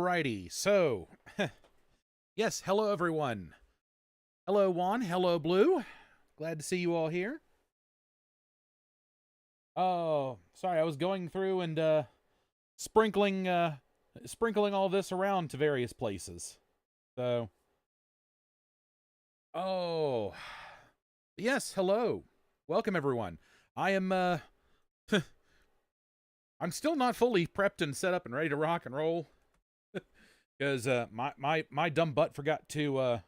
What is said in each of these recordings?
Alrighty, so, yes, hello everyone. Hello Juan, hello Blue. Glad to see you all here. Oh, sorry, I was going through and sprinkling all this around to various places. So, oh, yes, hello. Welcome everyone. I am, I'm still not fully prepped and set up and ready to rock and roll. Because my dumb butt forgot to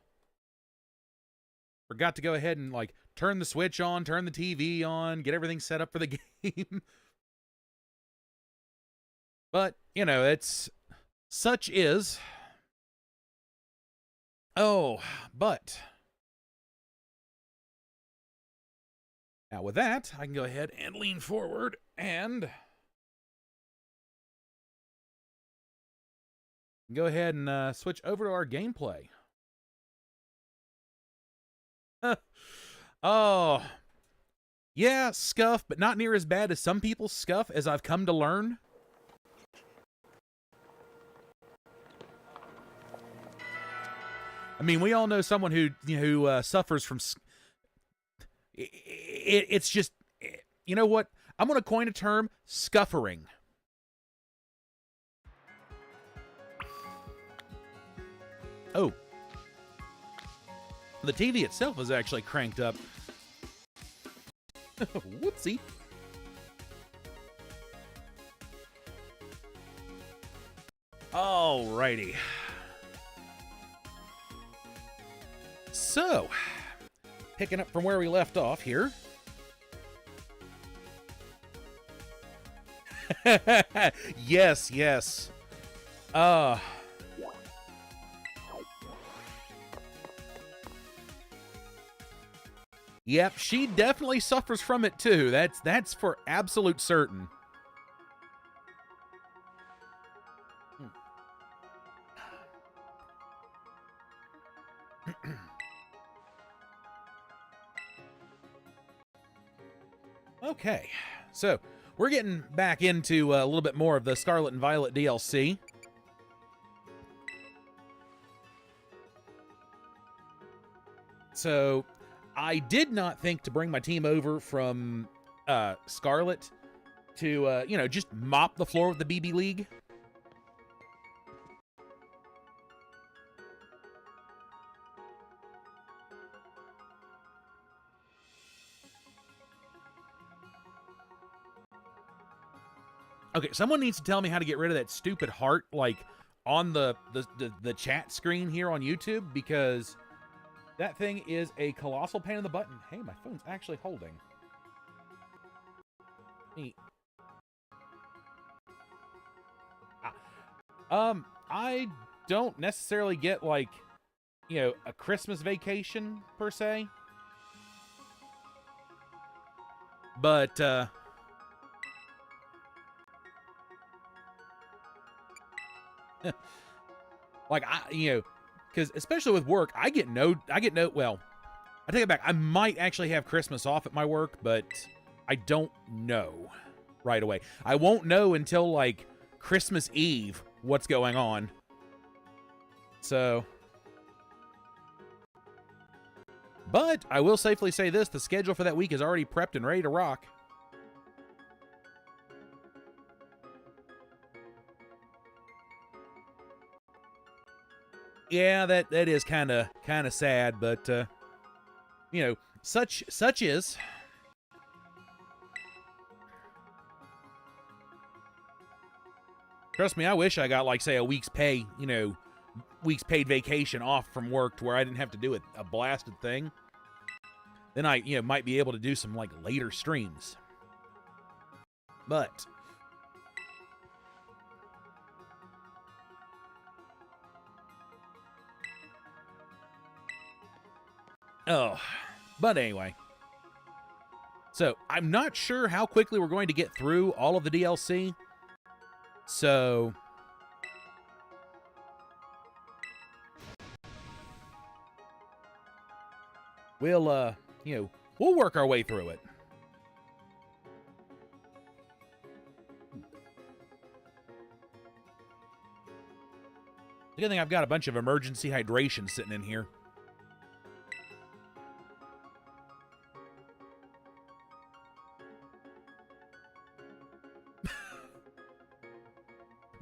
go ahead and like turn the switch on, turn the TV on, get everything set up for the game. But you know, it's such is. Oh, but now with that, I can go ahead and lean forward and go ahead and switch over to our gameplay. Oh, yeah, scuff, but not near as bad as some people's scuff, as I've come to learn. I mean, we all know someone who suffers from. It's just, you know what? I'm going to coin a term: scuffering. Oh. The TV itself is actually cranked up. Whoopsie. Alrighty. So, picking up from where we left off here. Yes, yes. Yep, she definitely suffers from it too. That's for absolute certain. Okay, so we're getting back into a little bit more of the Scarlet and Violet DLC. So, I did not think to bring my team over from Scarlet to, just mop the floor with the BB League. Okay, someone needs to tell me how to get rid of that stupid heart, like, on the chat screen here on YouTube, because that thing is a colossal pain in the button. Hey, my phone's actually holding. Neat. I don't necessarily get, like, a Christmas vacation, per se. But, like, because especially with work, I take it back. I might actually have Christmas off at my work, but I don't know right away. I won't know until, like, Christmas Eve what's going on. So, but I will safely say this, the schedule for that week is already prepped and ready to rock. Yeah, that is kind of sad, but such is. Trust me, I wish I got, like, say, a week's pay, week's paid vacation off from work to where I didn't have to do a blasted thing. Then I, might be able to do some, like, later streams. But but anyway. So, I'm not sure how quickly we're going to get through all of the DLC. So, we'll, we'll work our way through it. The good thing I've got a bunch of emergency hydration sitting in here.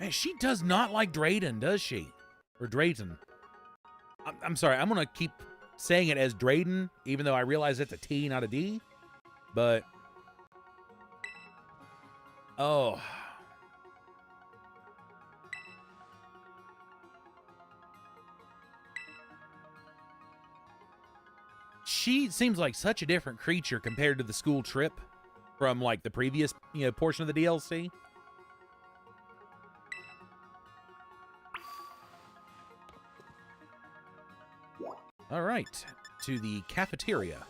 Man, she does not like Drayden, does she? Or Drayton. I'm sorry, I'm going to keep saying it as Drayden, even though I realize it's a T, not a D. But... oh... she seems like such a different creature compared to the school trip from, like, the previous, portion of the DLC. All right, to the cafeteria.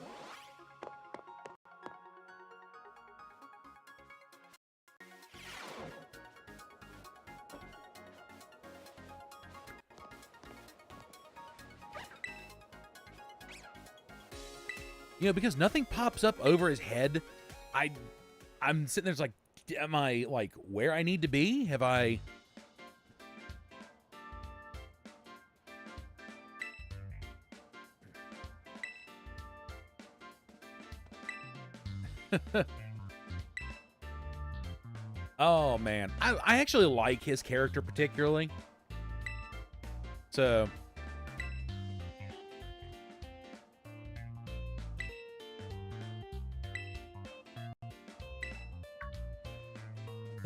Because nothing pops up over his head, I'm sitting there, it's like, am I, like, where I need to be? Have I... oh, man. I actually like his character particularly. So...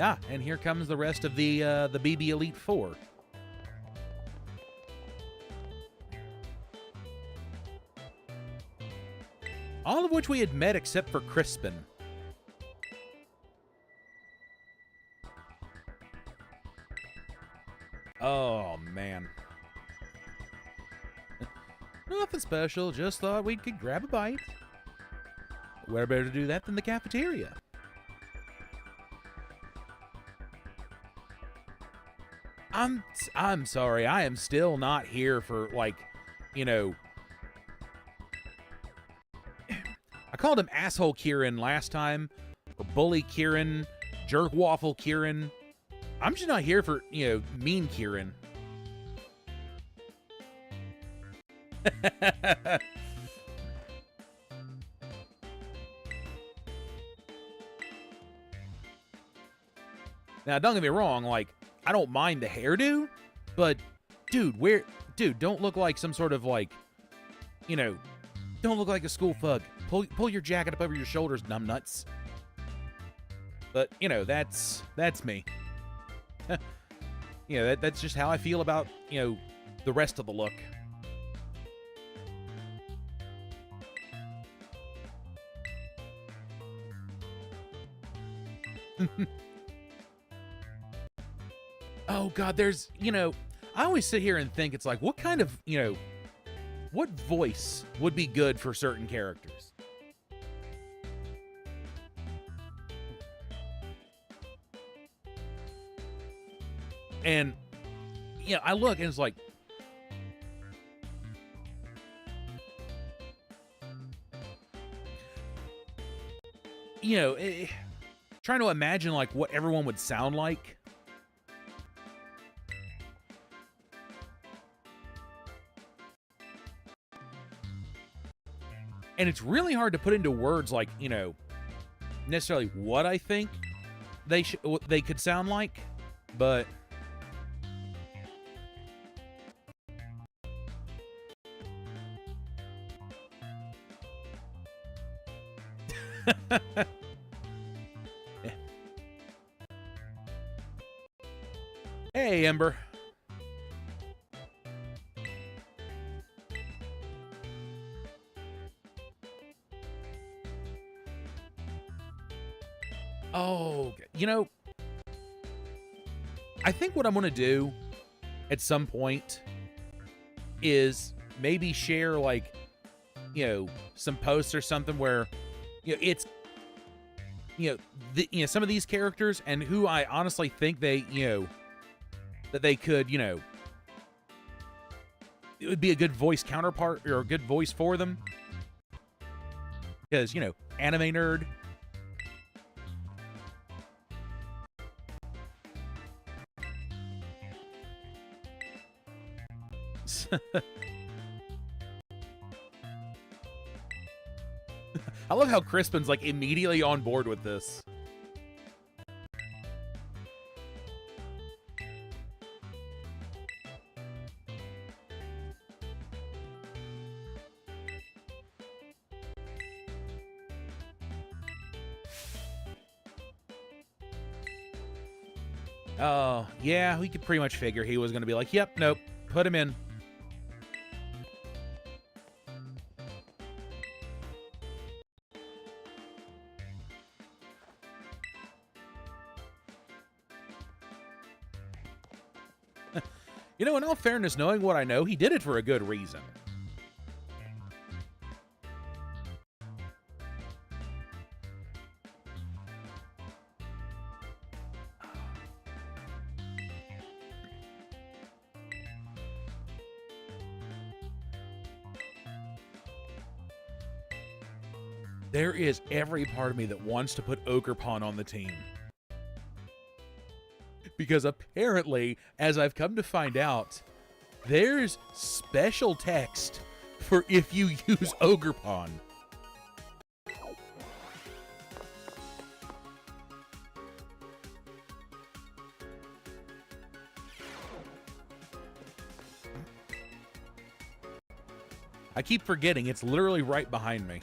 ah, and here comes the rest of the BB Elite Four. All of which we had met except for Crispin. Oh, man. Nothing special, just thought we could grab a bite. Where better to do that than the cafeteria? I'm sorry, I am still not here for, like, I called him Asshole Kieran last time, or Bully Kieran, Jerkwaffle Kieran. I'm just not here for, Mean Kieran. Now, don't get me wrong, like, I don't mind the hairdo, but, dude, don't look like some sort of, like, don't look like a school thug. Pull your jacket up over your shoulders, numbnuts. But, that's me. That's just how I feel about, the rest of the look. Oh, God, there's, I always sit here and think, it's like, what kind of, what voice would be good for certain characters? And, I look and it's like, trying to imagine, like, what everyone would sound like. And it's really hard to put into words, like, necessarily what I think they could sound like, but hey, Ember. Oh, I think what I'm going to do at some point is maybe share, like, some posts or something where, it's, some of these characters and who I honestly think they, that they could, it would be a good voice counterpart or a good voice for them. Because, anime nerd. I love how Crispin's like immediately on board with this. Oh, yeah, we could pretty much figure he was going to be like, yep, nope, put him in. You know, in all fairness, knowing what I know, he did it for a good reason. There is every part of me that wants to put Ogerpon on the team. Because apparently, as I've come to find out, there's special text for if you use Ogerpon. I keep forgetting, it's literally right behind me.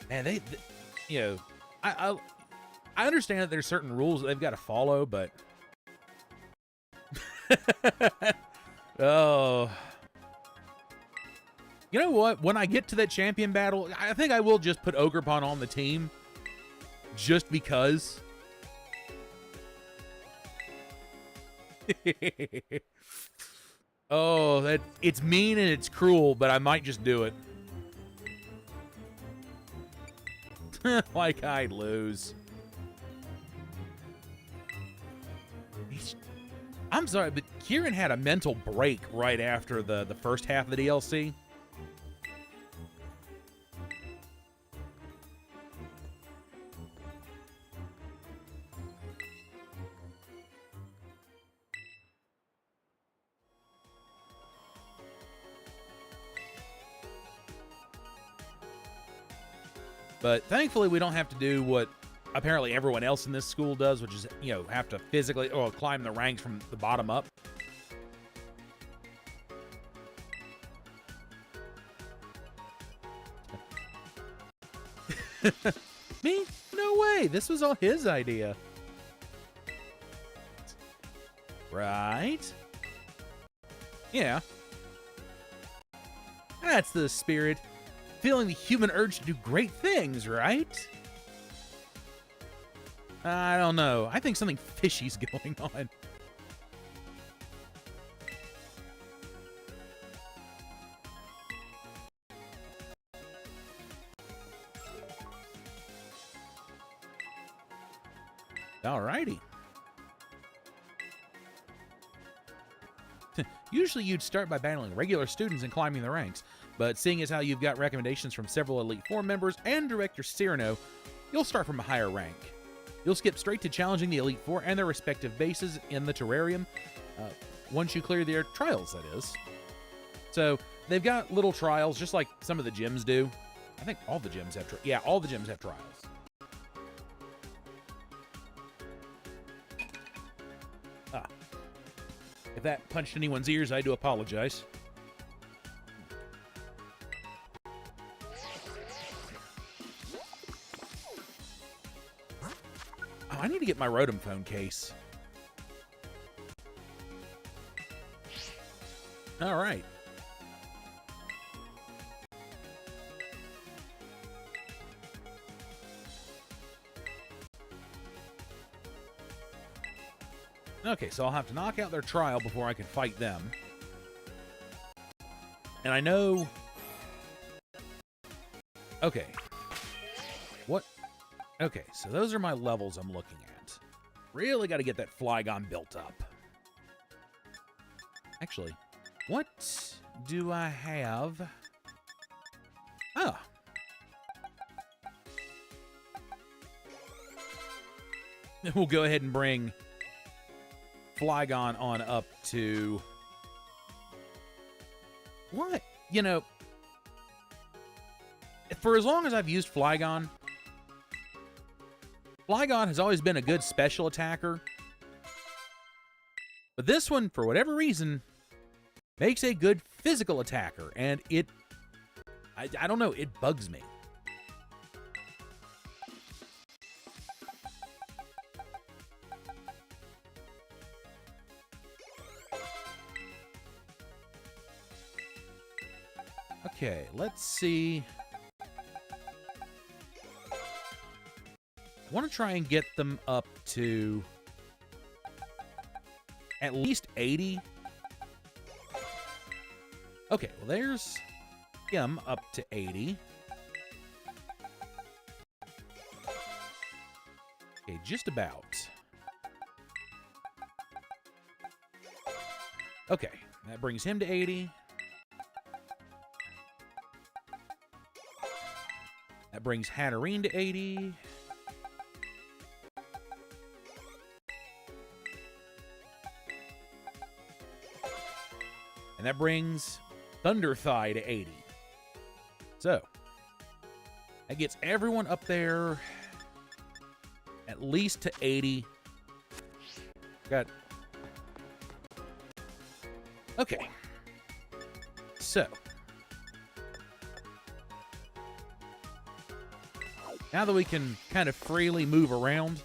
Man, they you know, I understand that there's certain rules that they've got to follow, but oh, you know what? When I get to that champion battle, I think I will just put Ogerpon on the team, just because. Oh, that it's mean and it's cruel, but I might just do it. Like I'd lose. I'm sorry, but Kieran had a mental break right after the first half of the DLC. But thankfully, we don't have to do what apparently everyone else in this school does, which is, you know, have to physically or climb the ranks from the bottom up. Me? No way. This was all his idea. Right? Yeah. That's the spirit. Feeling the human urge to do great things, right? I don't know. I think something fishy's going on. Alrighty. Usually you'd start by battling regular students and climbing the ranks, but seeing as how you've got recommendations from several Elite Four members and Director Cyrano, you'll start from a higher rank. You'll skip straight to challenging the Elite Four and their respective bases in the terrarium, once you clear their trials, that is. So, they've got little trials, just like some of the gyms do. I think all the gyms have yeah, all the gyms have trials. If that punched anyone's ears, I do apologize. Oh, I need to get my Rotom phone case. All right. Okay, so I'll have to knock out their trial before I can fight them. And I know... Okay. What? Okay, so those are my levels I'm looking at. Really got to get that Flygon built up. Actually, what do I have? Oh. We'll go ahead and bring Flygon on up to... What? You know, for as long as I've used Flygon, Flygon has always been a good special attacker. But this one, for whatever reason, makes a good physical attacker. And it... I don't know, it bugs me. Okay, let's see. I want to try and get them up to at least 80. Okay, well, there's him up to 80. Okay, just about. Okay, that brings him to 80. That brings Hatterene to 80. And that brings Thunderthigh to 80. So, that gets everyone up there at least to 80. Got... Okay. So... now that we can kind of freely move around,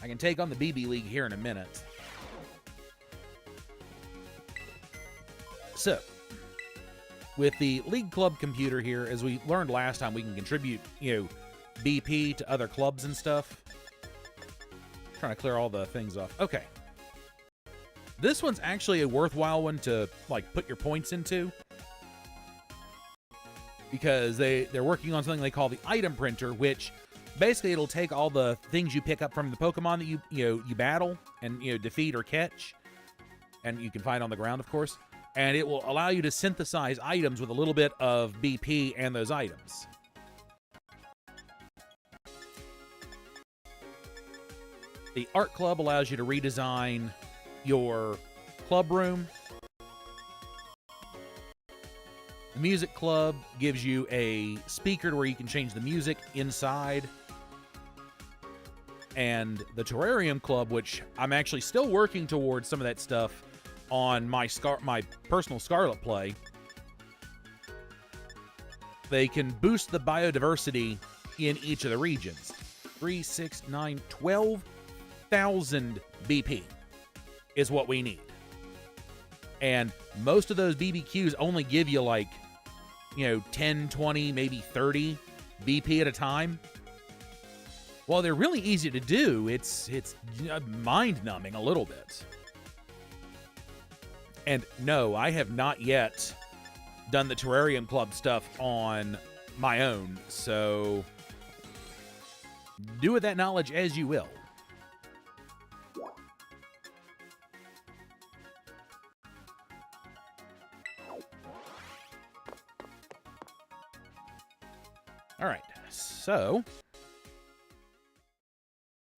I can take on the BB League here in a minute. So, with the League Club computer here, as we learned last time, we can contribute, BP to other clubs and stuff. Trying to clear all the things off. Okay. This one's actually a worthwhile one to, put your points into. Because they're working on something they call the item printer, which basically it'll take all the things you pick up from the Pokemon that you battle and defeat or catch, and you can find on the ground, of course, and it will allow you to synthesize items with a little bit of BP and those items. The Art Club allows you to redesign your club room. The Music Club gives you a speaker to where you can change the music inside. And the Terrarium Club, which I'm actually still working towards some of that stuff on my personal Scarlet play. They can boost the biodiversity in each of the regions. 3, 6, 9, 12,000 BP is what we need. And most of those BBQs only give you 10, 20, maybe 30 BP at a time. While they're really easy to do, it's mind-numbing a little bit. And no, I have not yet done the Terrarium Club stuff on my own, so do with that knowledge as you will. All right, so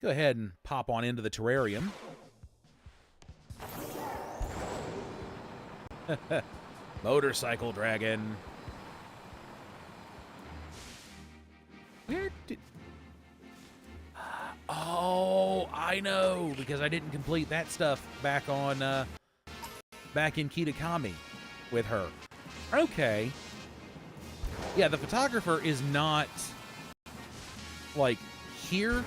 go ahead and pop on into the terrarium. Motorcycle Dragon. Where did... Oh, I know, because I didn't complete that stuff back in Kitakami with her. Okay. Yeah, the photographer is not, here,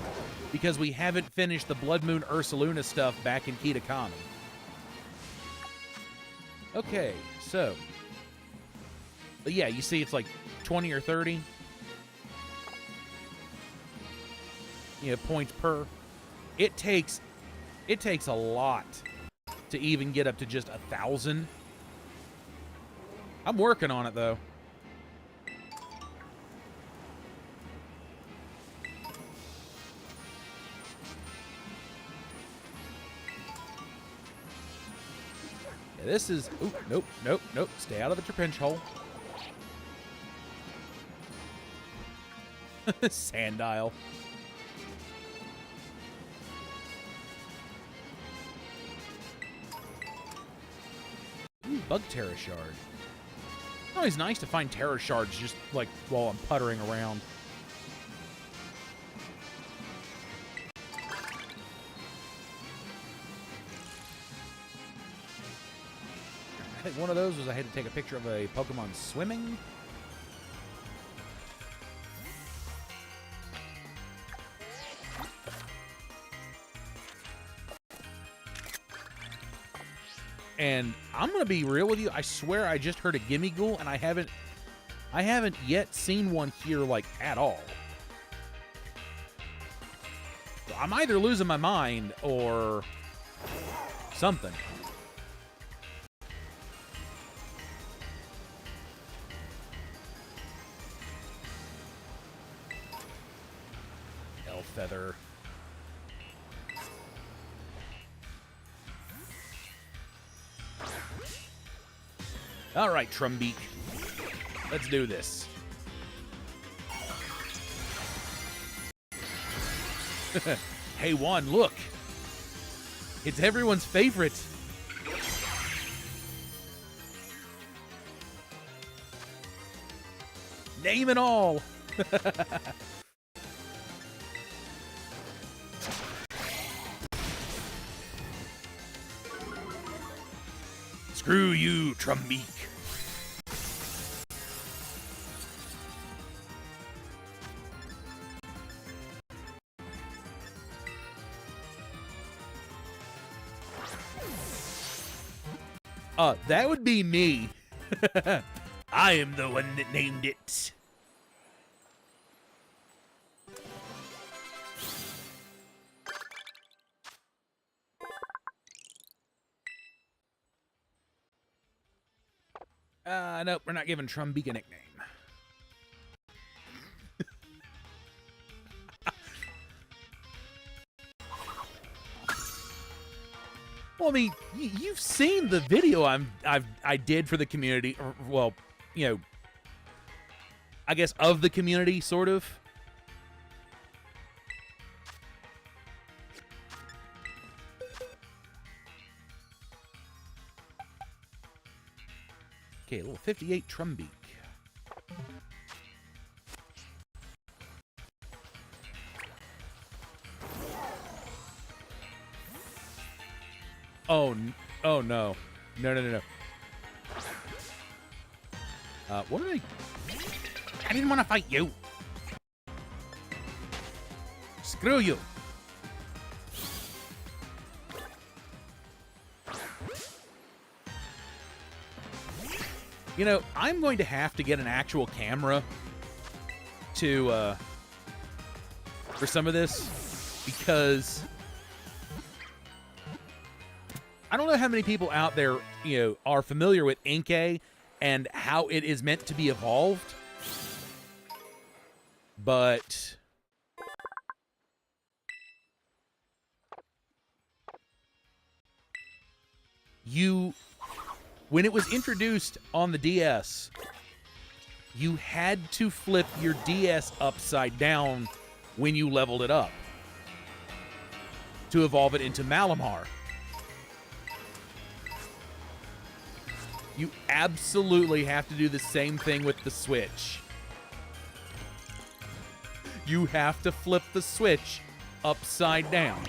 because we haven't finished the Blood Moon Ursaluna stuff back in Kitakami. Okay, so... But yeah, you see it's 20 or 30. Points per. It takes It takes a lot to even get up to just 1,000. I'm working on it, though. Yeah, this is... Oop, nope, nope, nope. Stay out of the pinch hole. Sandile. Ooh, bug terror shard. It's always nice to find terror shards just like while I'm puttering around. I think one of those was I had to take a picture of a Pokemon swimming. And I'm gonna be real with you. I swear I just heard a Gimme Ghoul, and I haven't yet seen one here like at all. So I'm either losing my mind or something. Feather. All right, Trumbeak. Let's do this. Hey, Juan, look. It's everyone's favorite. Name it all. Screw you, Trumbeak. That would be me. I am the one that named it. Nope, we're not giving Trumbeak a nickname. Well, I mean, you've seen the video I did for the community, or, well, you know, I guess of the community, sort of. Okay, a little 58 Trumbeak. Oh, oh no. No, no, no, no. What did I didn't want to fight you. Screw you. You know, I'm going to have to get an actual camera to, for some of this, because I don't know how many people out there, you know, are familiar with Inkay and how it is meant to be evolved. But when it was introduced on the DS, you had to flip your DS upside down when you leveled it up to evolve it into Malamar. You absolutely have to do the same thing with the Switch. You have to flip the Switch upside down.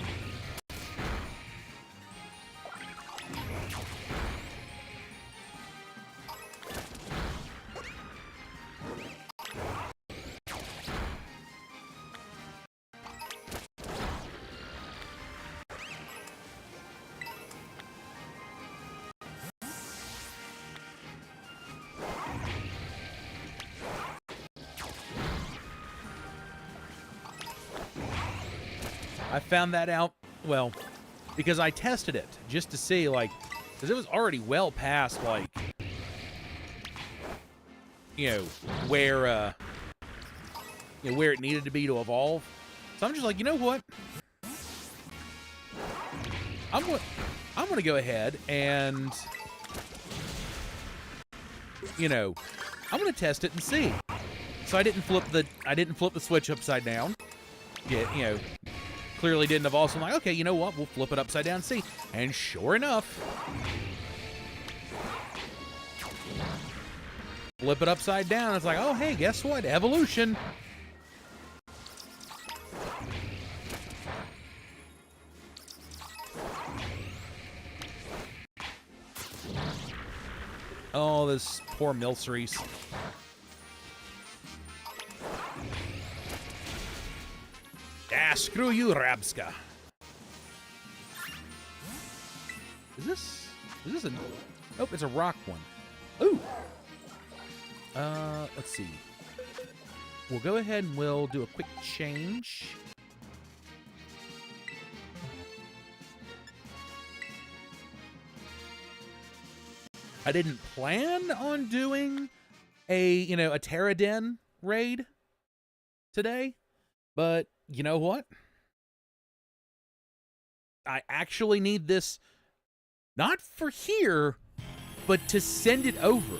I found that out, well, because I tested it just to see, like, because it was already well past, like, you know, where it needed to be to evolve. So I'm just like, you know what? I'm gonna go ahead and, you know, I'm gonna test it and see. So I didn't flip the switch upside down. You know, clearly didn't evolve. So I'm like, okay, you know what? We'll flip it upside down and see. And sure enough, flip it upside down. It's like, oh, hey, guess what? Evolution. Oh, this poor Milceres. Ah, screw you, Rabska. Is this a... Nope, it's a rock one. Ooh. Let's see. We'll go ahead and we'll do a quick change. I didn't plan on doing a Terraden raid today, but you know what? I actually need this not for here, but to send it over.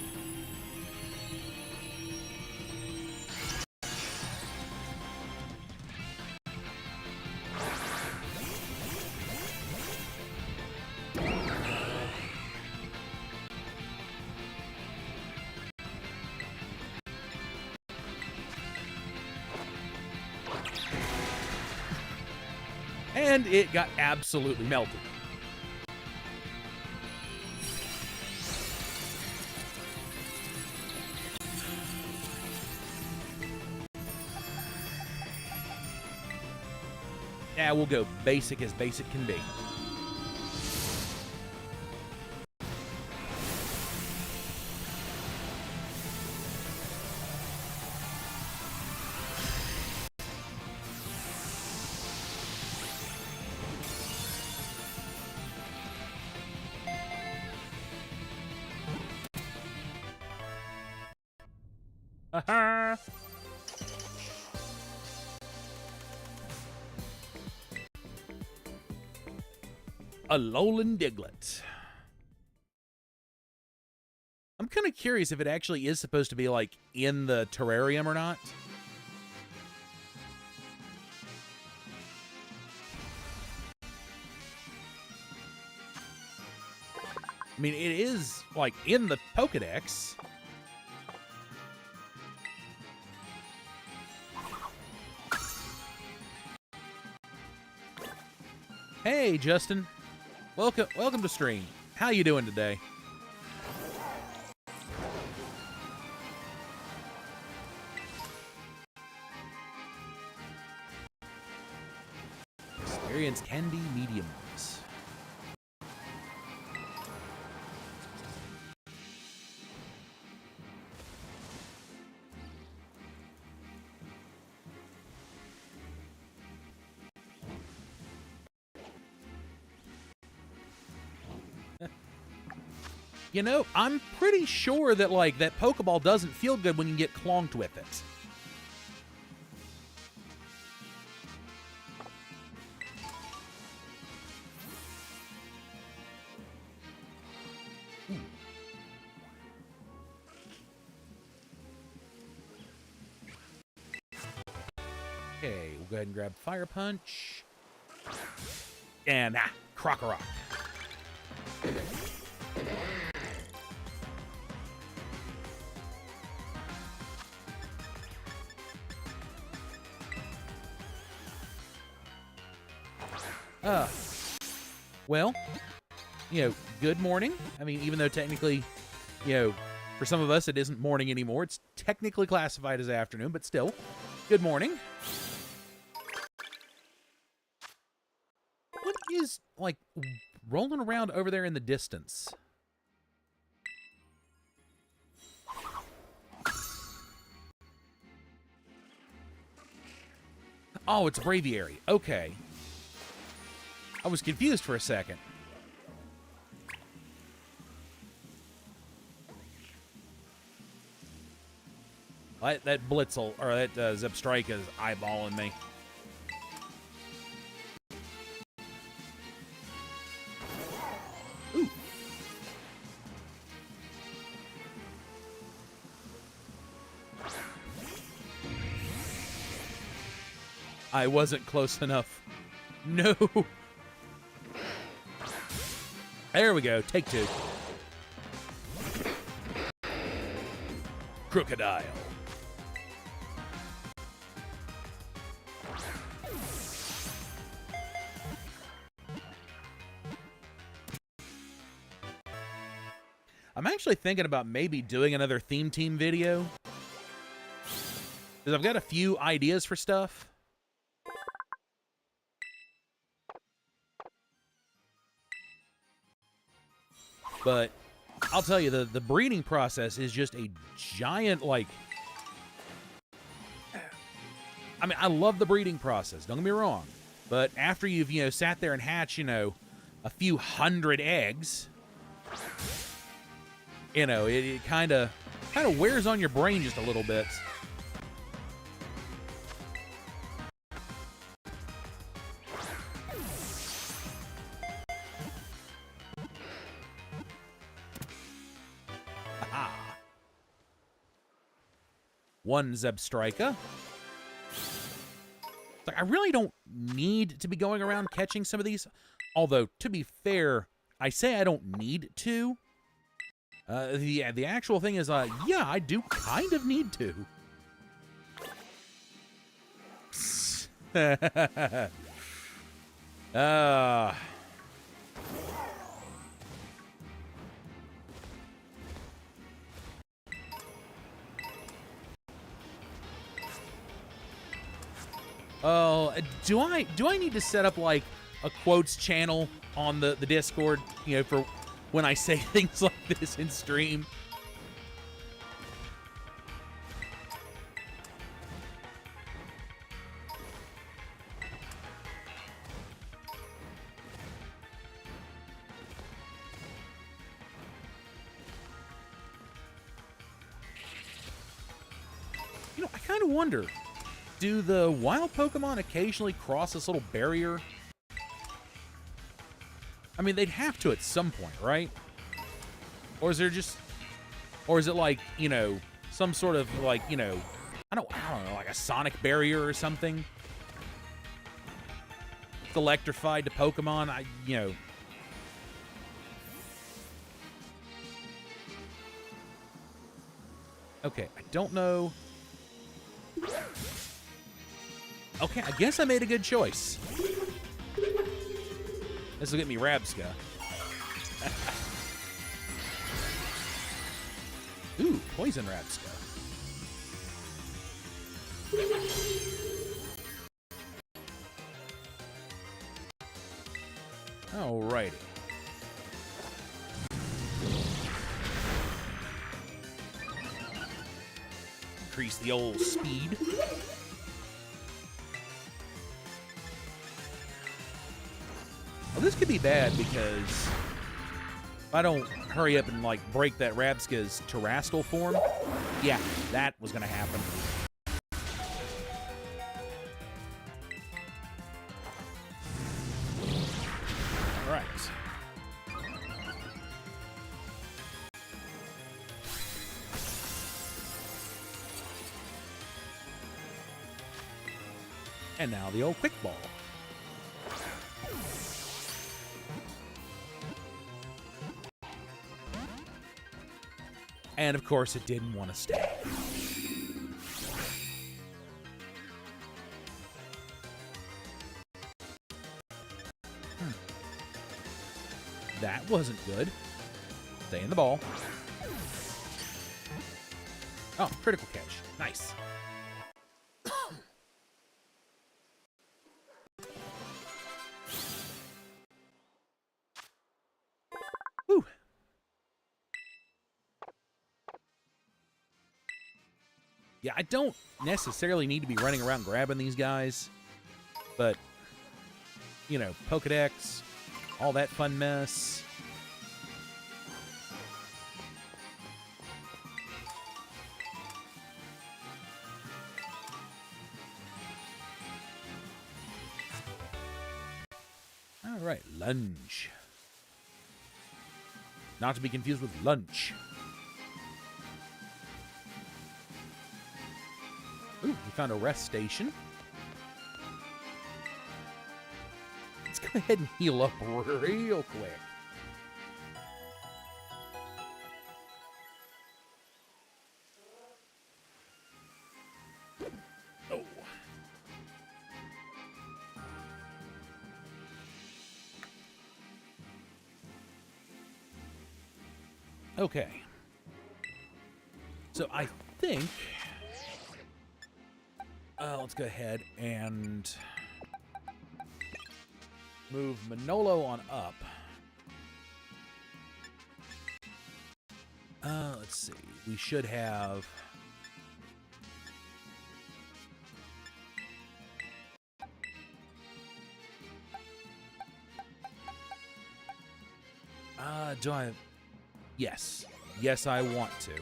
And it got absolutely melted. Yeah, we'll go basic as basic can be. Haha. A Alolan Diglett. I'm kind of curious if it actually is supposed to be, like, in the terrarium or not. I mean, it is, like, in the Pokedex. Hey, Justin. Welcome to stream. How you doing today? Experience candy mediums. You know, I'm pretty sure that, like, that Pokeball doesn't feel good when you get clonked with it. Okay, we'll go ahead and grab Fire Punch. And, Crocorock. Well, you know, good morning. I mean, even though technically, you know, for some of us it isn't morning anymore. It's technically classified as afternoon, but still, good morning. What is, like, rolling around over there in the distance? Oh, it's a Braviary. Okay. I was confused for a second. That Blitzel, or that Zebstrika is eyeballing me. Ooh. I wasn't close enough. No. There we go. Take two. Crocodile. I'm actually thinking about maybe doing another theme team video, because I've got a few ideas for stuff. But I'll tell you, the breeding process is just a giant, like... I mean, I love the breeding process, don't get me wrong. But after you've, sat there and hatched, a few hundred eggs, it kind of wears on your brain just a little bit. One Zebstrika. Like, I really don't need to be going around catching some of these. Although, to be fair, I say I don't need to. The actual thing is, yeah, I do kind of need to. Oh, do I need to set up like a quotes channel on the Discord, for when I say things like this in stream? I kind of wonder, do the wild Pokemon occasionally cross this little barrier? I mean, they'd have to at some point, right? Or is it like, some sort of like, I don't know, like a sonic barrier or something? It's electrified to Pokemon, Okay, I don't know. Okay, I guess I made a good choice. This will get me Rabska. Ooh, poison Rabska. Alrighty. Increase the old speed. Well, this could be bad because if I don't hurry up and, like, break that Rabska's Terrastal form, yeah, that was going to happen. All right. And now the old Quick Ball. And, of course, it didn't want to stay. That wasn't good. Stay in the ball. Oh, critical catch. Nice. Whew. Yeah, I don't necessarily need to be running around grabbing these guys, but you know, Pokedex, all that fun mess. All right, lunge. Not to be confused with lunch. Ooh, we found a rest station. Let's go ahead and heal up real quick. Oh. Okay. So I think... let's go ahead and move Manolo on up. Let's see. We should have... do I... Yes. Yes, I want to.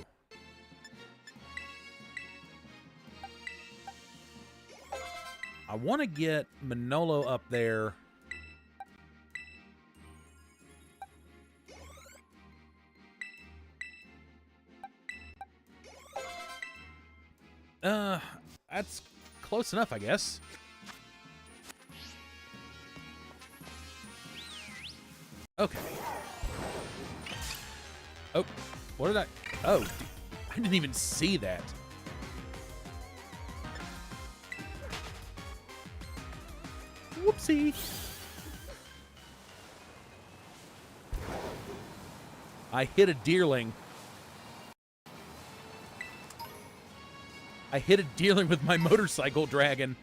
I want to get Manolo up there. That's close enough, I guess. Okay. Oh, what did I... Oh, I didn't even see that. Whoopsie. I hit a deerling. I hit a deerling with my motorcycle dragon.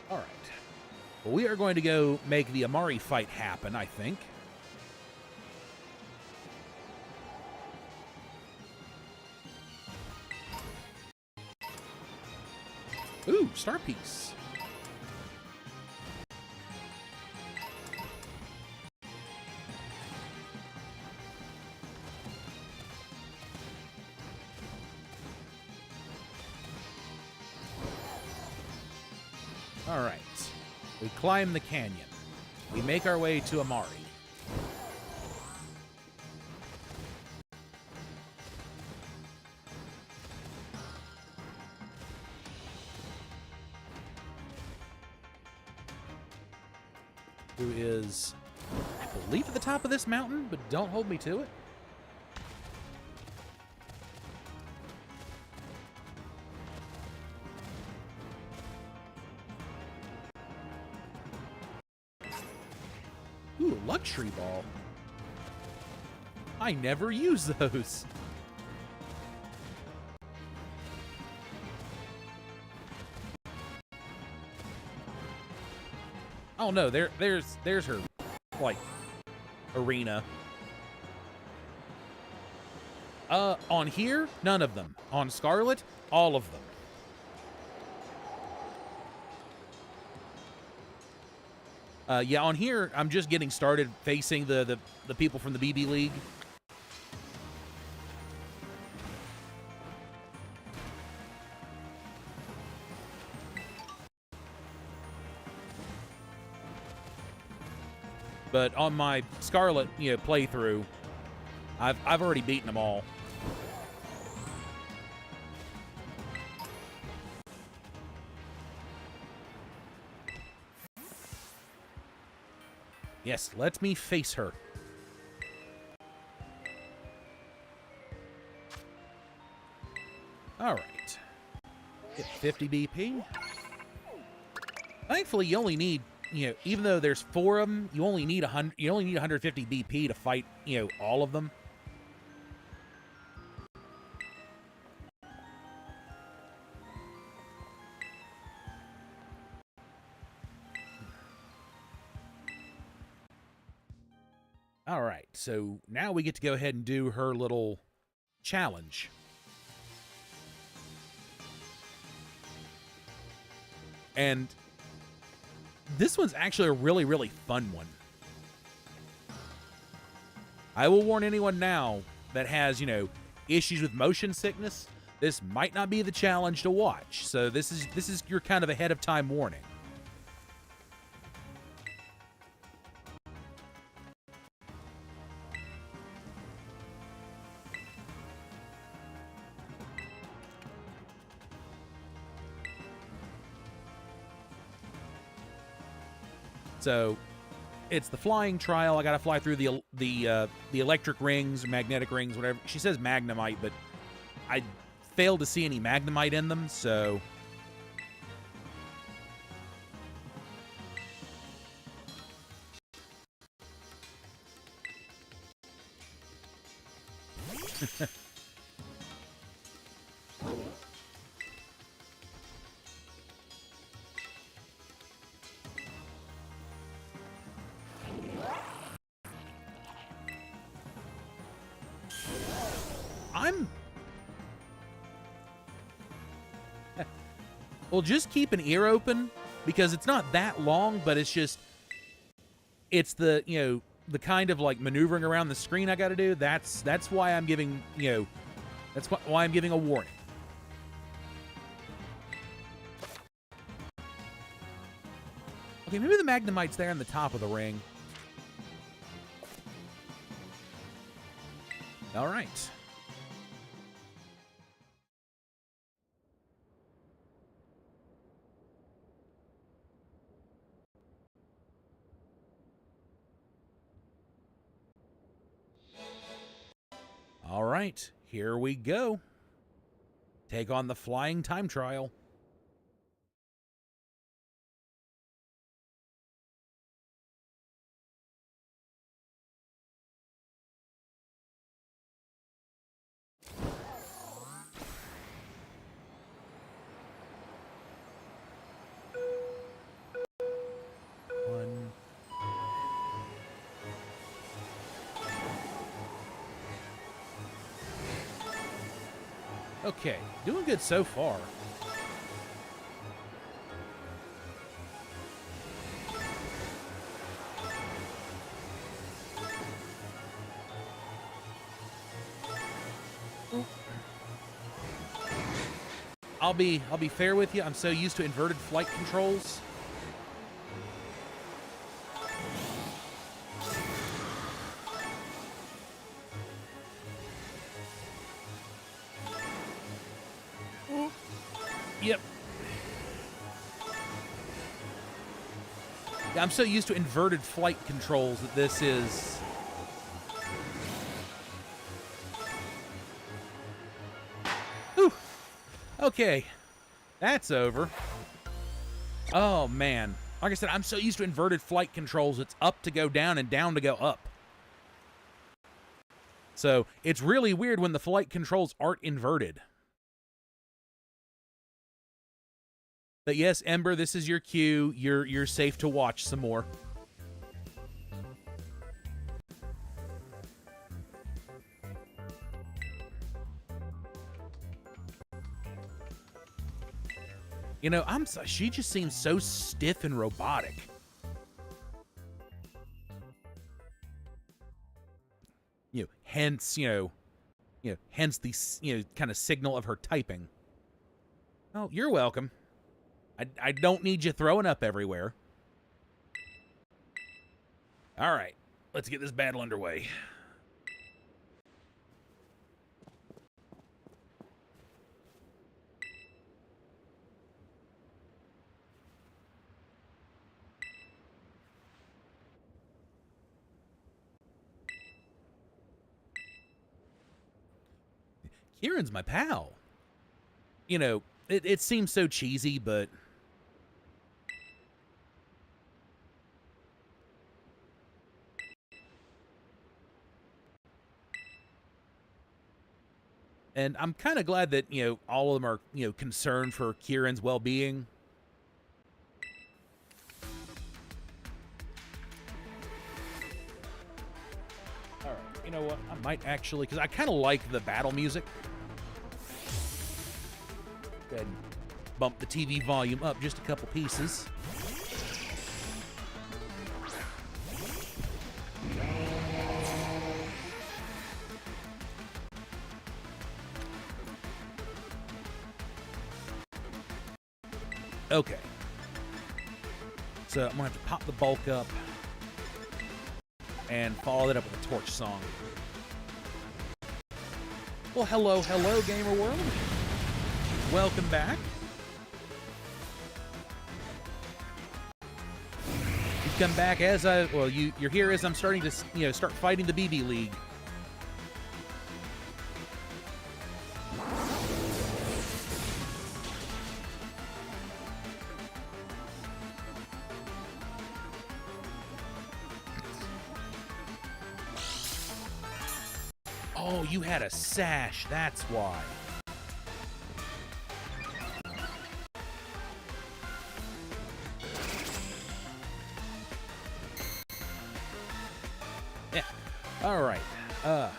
All right. Well, we are going to go make the Amari fight happen, I think. Ooh, star piece. All right. We climb the canyon. We make our way to Amari. Who is, I believe, at the top of this mountain, but don't hold me to it. Ooh, luxury ball. I never use those. Oh no, there's her, like, arena. On here, none of them. On Scarlet, all of them. Yeah, on here, I'm just getting started facing the people from the BB League. But on my Scarlet, playthrough, I've already beaten them all. Yes, let me face her. All right. Get 50 BP. Thankfully, you only need, even though there's 4 of them, you only need 100. You only need 150 BP to fight, all of them. All right, so now we get to go ahead and do her little challenge. And this one's actually a really, really fun one. I will warn anyone now that has, issues with motion sickness, this might not be the challenge to watch. So this is your kind of ahead of time warning. So, it's the flying trial. I got to fly through the electric rings, magnetic rings, whatever. She says magnemite, but I failed to see any magnemite in them, so well, just keep an ear open, because it's not that long, but it's the, the kind of like maneuvering around the screen I got to do. That's why I'm giving, that's why I'm giving a warning. Okay, maybe the magnemite's there in the top of the ring. All right. All right, here we go. Take on the flying time trial. One. Okay, doing good so far. I'll be fair with you. I'm so used to inverted flight controls. Yep. Yeah, I'm so used to inverted flight controls that this is... Whew. Okay. That's over. Oh, man. Like I said, I'm so used to inverted flight controls. It's up to go down and down to go up. So, it's really weird when the flight controls aren't inverted. But yes, Ember, this is your cue. You're safe to watch some more. She just seems so stiff and robotic. Hence the kind of signal of her typing. Oh, you're welcome. I don't need you throwing up everywhere. All right, let's get this battle underway. Kieran's my pal. It seems so cheesy, but... And I'm kind of glad that, all of them are, concerned for Kieran's well-being. You know what? I might actually, because I kind of like the battle music. Go ahead and bump the TV volume up just a couple pieces. Okay. So I'm gonna have to pop the bulk up and follow that up with a torch song. Well, hello, gamer world. Welcome back. You come back as you're here as I'm starting to, start fighting the BB League. Oh, you had a sash, that's why. Yeah. All right. Oh,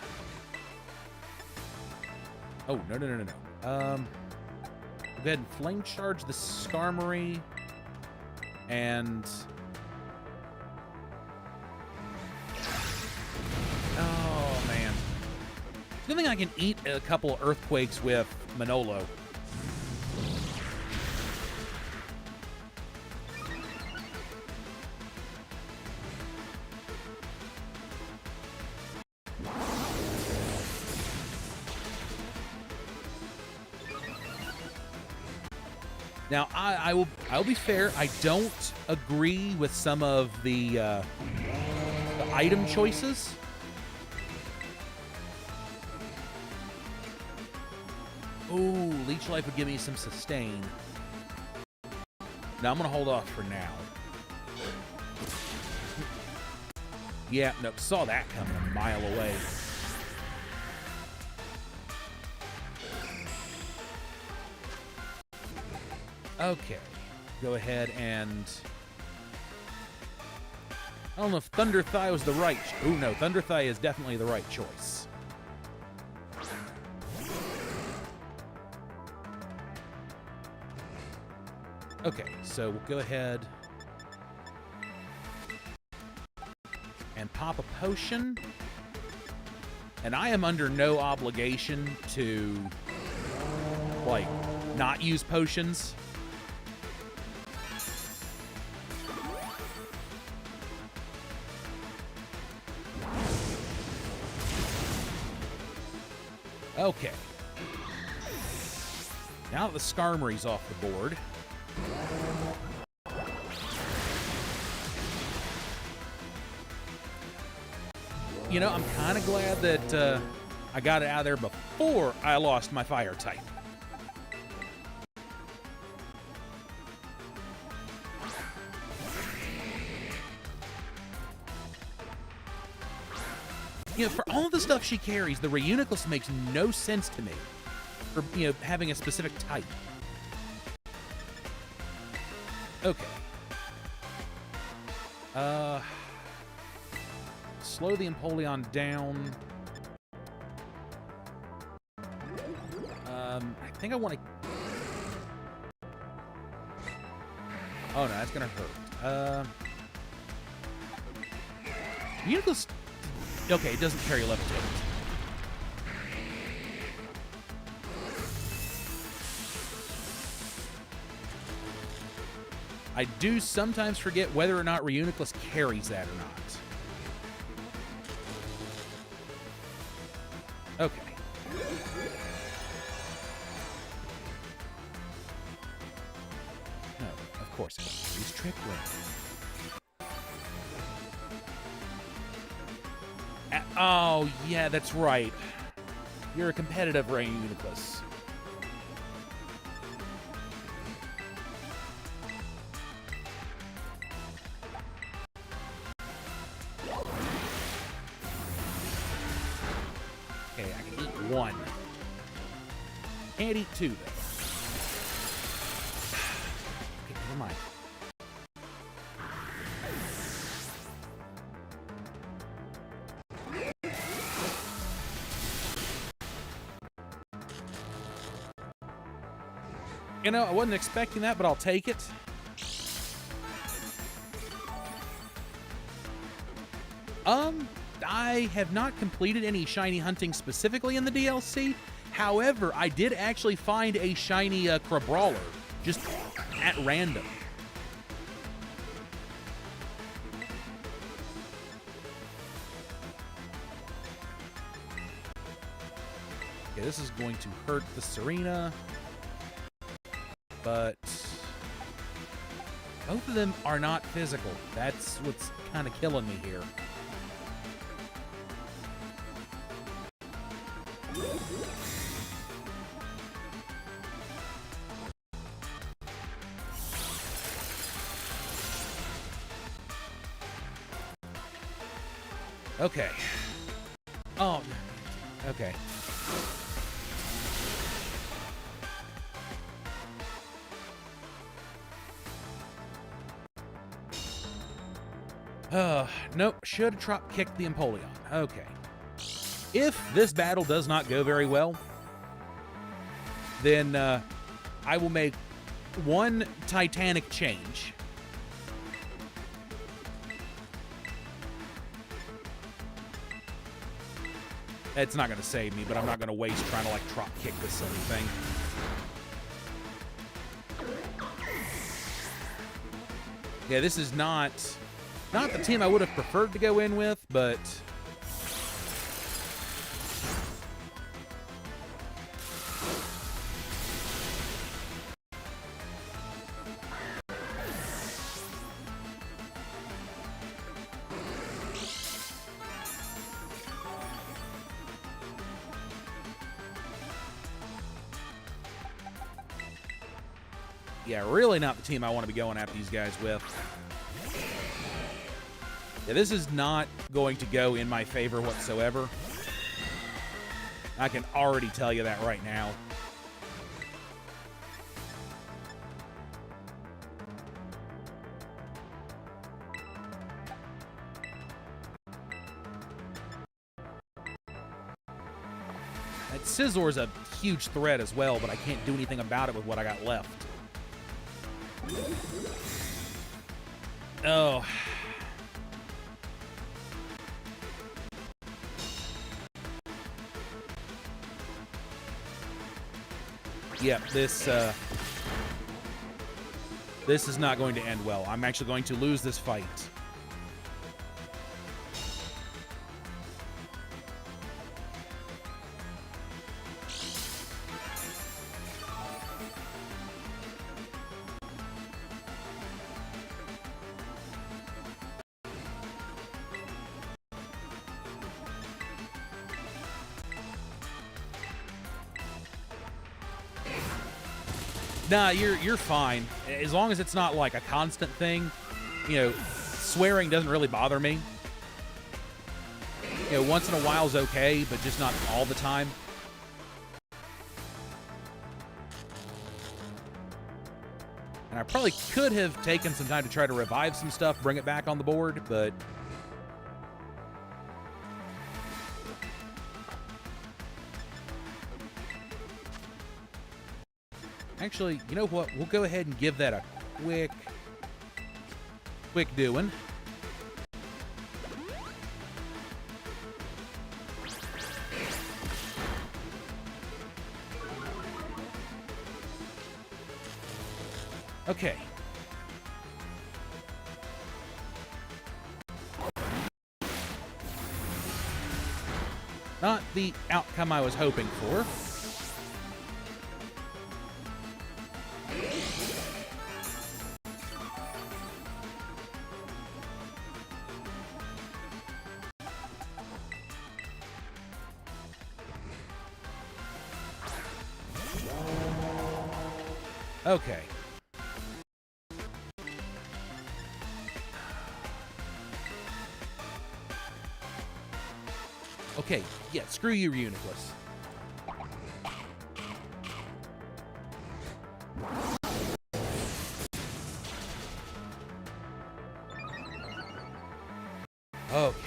no. Go ahead and flame charge the Skarmory and oh man. Good thing I can eat a couple earthquakes with Manolo. Now, I'll be fair. I don't agree with some of the item choices. Ooh, Leech Life would give me some sustain. Now, I'm going to hold off for now. Yeah, nope, saw that coming a mile away. Okay, go ahead and... I don't know if Thunder Thigh was the right... Ooh, no, Thunder Thigh is definitely the right choice. Okay, so we'll go ahead and pop a potion. And I am under no obligation to, like, not use potions. Okay. Now that the Skarmory's off the board. You know, I'm kind of glad that I got it out of there before I lost my fire type. You know, for all the stuff she carries, the Reuniclus makes no sense to me for, having a specific type. Okay. Slow the Empoleon down. I think I want to... Oh, no, that's going to hurt. Reuniclus... Okay, it doesn't carry Levitate. I do sometimes forget whether or not Reuniclus carries that or not. Okay. No, of course it won't. Use Trick Room. Oh, yeah, that's right. You're a competitive Reuniclus. Okay, I can eat one. Can't eat two, though. Okay, never mind. You know, I wasn't expecting that, but I'll take it. I have not completed any shiny hunting specifically in the DLC. However, I did actually find a shiny Crabrawler, just at random. Okay, this is going to hurt the Serena, but both of them are not physical. That's what's kind of killing me here. Okay. Oh, okay. Nope. Should drop kick the Empoleon. Okay. If this battle does not go very well, then I will make one Titanic change. It's not going to save me, but I'm not going to waste trying to, like, drop kick this silly thing. Yeah, this is not the team I would have preferred to go in with, but yeah, really not the team I want to be going at these guys with. Yeah, this is not going to go in my favor whatsoever. I can already tell you that right now. That Scissor's a huge threat as well, but I can't do anything about it with what I got left. Oh. Yep, this is not going to end well. I'm actually going to lose this fight. Nah, you're fine. As long as it's not like a constant thing. You know, swearing doesn't really bother me. You know, once in a while is okay, but just not all the time. And I probably could have taken some time to try to revive some stuff, bring it back on the board, but actually, you know what? We'll go ahead and give that a quick doing. Okay. Not the outcome I was hoping for. Okay. Okay, yeah, screw you, Reuniclus. Okay.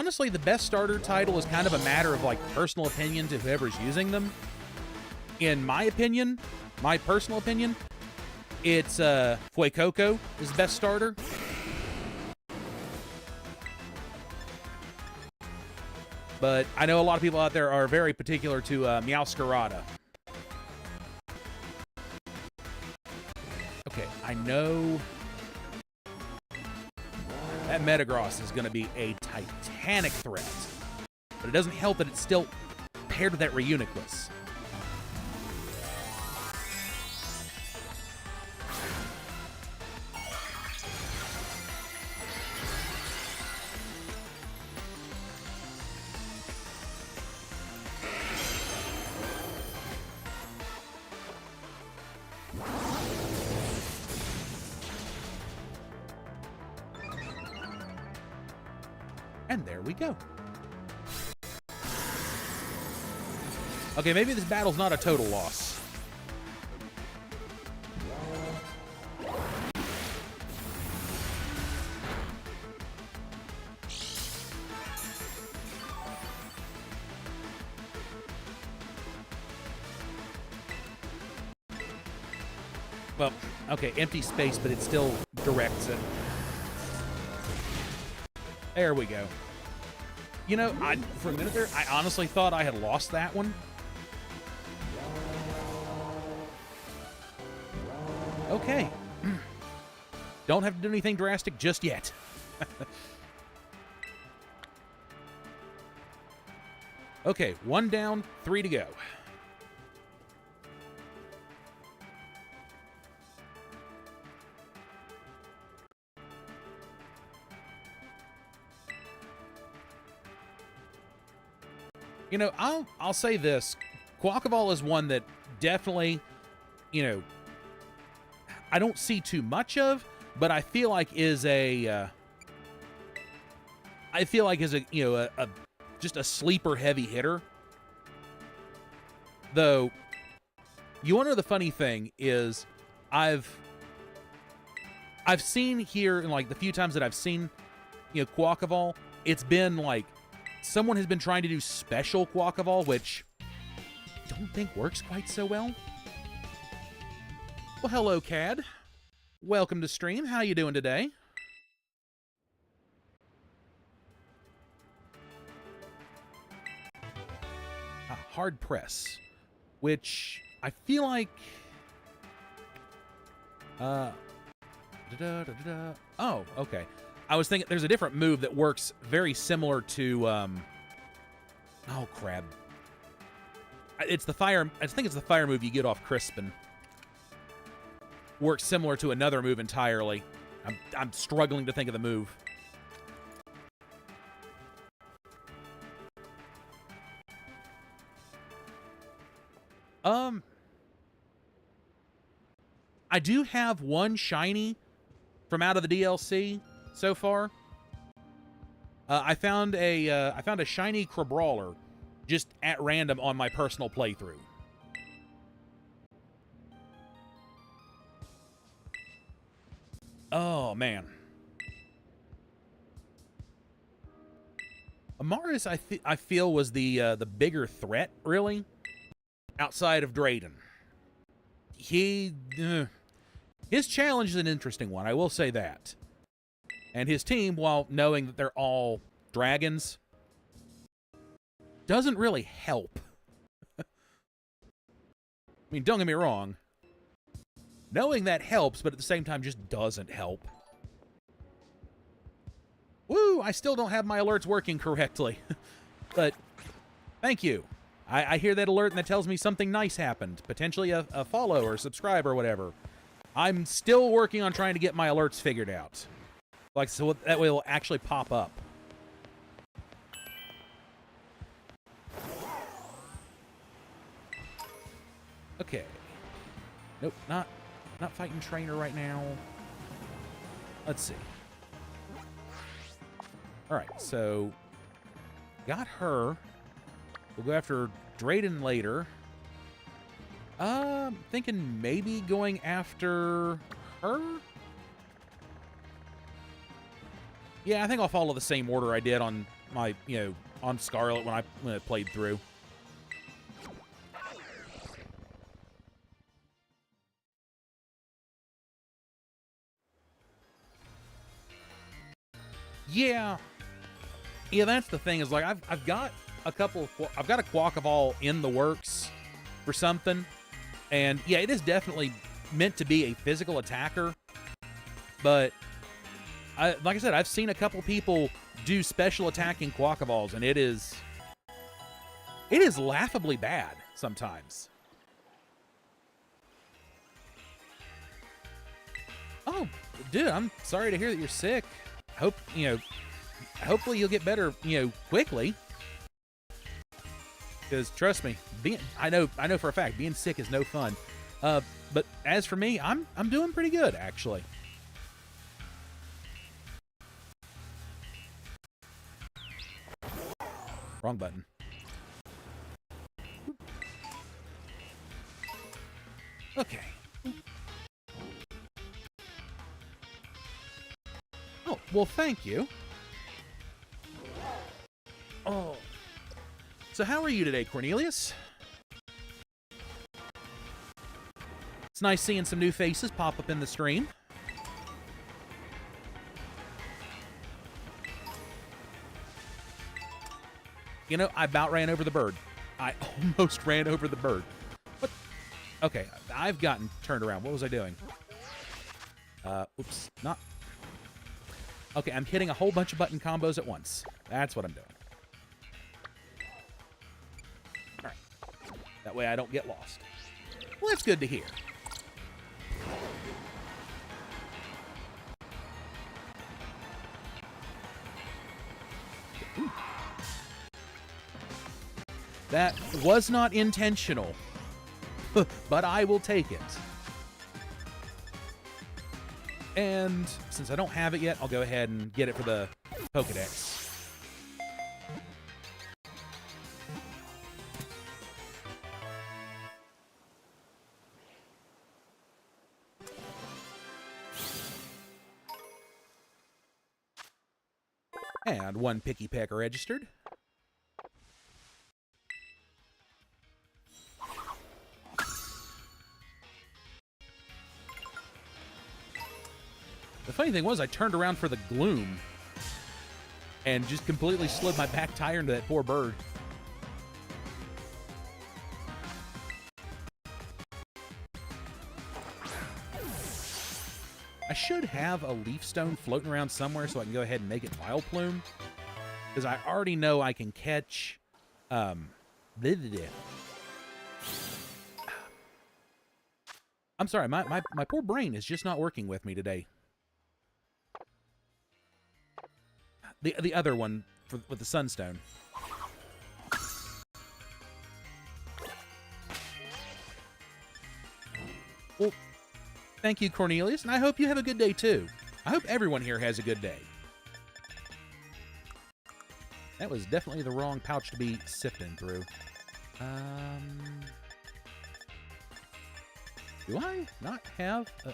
honestly, the best starter title is kind of a matter of, like, personal opinion to whoever's using them. In my opinion, my personal opinion, it's Fuecoco is the best starter. But I know a lot of people out there are very particular to Meowscarada. Okay, I know that Metagross is going to be a titanic threat. But it doesn't help that it's still paired with that Reuniclus. And there we go. Okay, maybe this battle's not a total loss. Well, okay, empty space, but it still directs it. There we go. You know, for a minute there, I honestly thought I had lost that one. Okay. Don't have to do anything drastic just yet. Okay, 1 down, 3 to go. You know, I'll say this. Quackaball is one that definitely, you know, I don't see too much of, but I feel like is a, you know, just a sleeper heavy hitter. Though, you want to know the funny thing is, I've seen here, in like the few times that I've seen, you know, Quackaball, it's been like, someone has been trying to do special Quackaball, which I don't think works quite so well. Well, hello, Cad. Welcome to stream. How you doing today? Hard press, which I feel like... Oh, okay. I was thinking there's a different move that works very similar to, oh, crap. It's the fire, I think it's the fire move you get off Crispin. Works similar to another move entirely. I'm struggling to think of the move. I do have one shiny from out of the DLC so far. I found a shiny Crabrawler just at random on my personal playthrough. Oh man, Amaris I feel was the bigger threat, really, outside of Drayden. His challenge is an interesting one, I will say that. And his team, while knowing that they're all dragons, doesn't really help. I mean, don't get me wrong. Knowing that helps, but at the same time just doesn't help. Woo! I still don't have my alerts working correctly. But, thank you. I hear that alert and that tells me something nice happened. Potentially a follow or subscribe or whatever. I'm still working on trying to get my alerts figured out. Like, so that way it'll actually pop up. Okay. Nope, not fighting trainer right now. Let's see. Alright, so got her. We'll go after Drayden later. Thinking maybe going after her? Yeah, I think I'll follow the same order I did on my, on Scarlet when I played through. Yeah. Yeah, that's the thing, is like I've got a Quack of all in the works for something. And yeah, it is definitely meant to be a physical attacker. But like I said, I've seen a couple people do special attacking Quackballs, and it is laughably bad sometimes. Oh, dude, I'm sorry to hear that you're sick. Hopefully you'll get better, quickly. Because trust me, I know for a fact being sick is no fun. But as for me, I'm doing pretty good, actually. Wrong button. Okay. Oh, well, thank you. Oh. So how are you today, Cornelius? It's nice seeing some new faces pop up in the stream. I about ran over the bird. I almost ran over the bird. What? Okay, I've gotten turned around. What was I doing? Oops, not... Okay, I'm hitting a whole bunch of button combos at once. That's what I'm doing. All right. That way I don't get lost. Well, that's good to hear. Ooh. That was not intentional, but I will take it. And since I don't have it yet, I'll go ahead and get it for the Pokedex. And one Picky Peck registered. The funny thing was, I turned around for the Gloom and just completely slid my back tire into that poor bird. I should have a Leaf Stone floating around somewhere so I can go ahead and make it Vileplume, because I already know I can catch... I'm sorry, my poor brain is just not working with me today. The other one with the Sunstone. Well, thank you, Cornelius, and I hope you have a good day, too. I hope everyone here has a good day. That was definitely the wrong pouch to be sifting through. Do I not have a...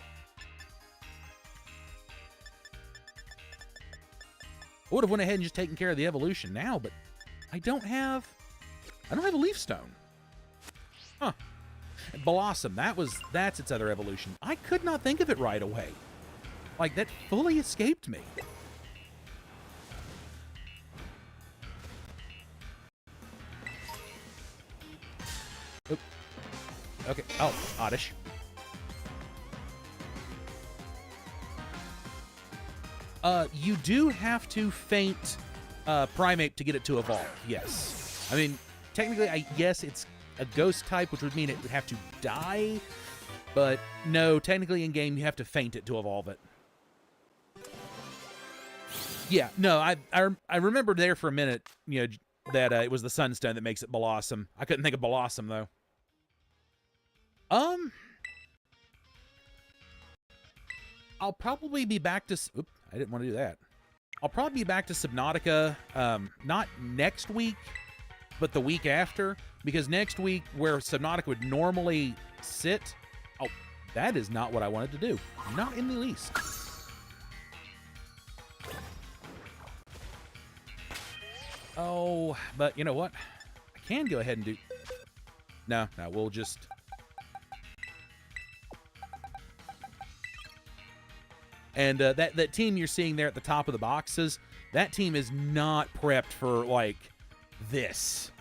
I would have went ahead and just taken care of the evolution now, but I don't have a Leaf Stone. Huh. Blossom, that's its other evolution. I could not think of it right away. Like, that fully escaped me. Oop. Okay. Oh, oddish. You do have to faint Primeape to get it to evolve, yes. I mean, technically, I guess it's a ghost type, which would mean it would have to die, but no, technically in-game, you have to faint it to evolve it. Yeah, no, I remembered there for a minute, that it was the Sunstone that makes it Blossom. I couldn't think of Blossom, though. I'll probably be back to... Oops, I didn't want to do that. I'll probably be back to Subnautica, not next week, but the week after, because next week, where Subnautica would normally sit... Oh, that is not what I wanted to do. Not in the least. Oh, but you know what? I can go ahead and do... No, we'll just... And that team you're seeing there at the top of the boxes, that team is not prepped for, like, this.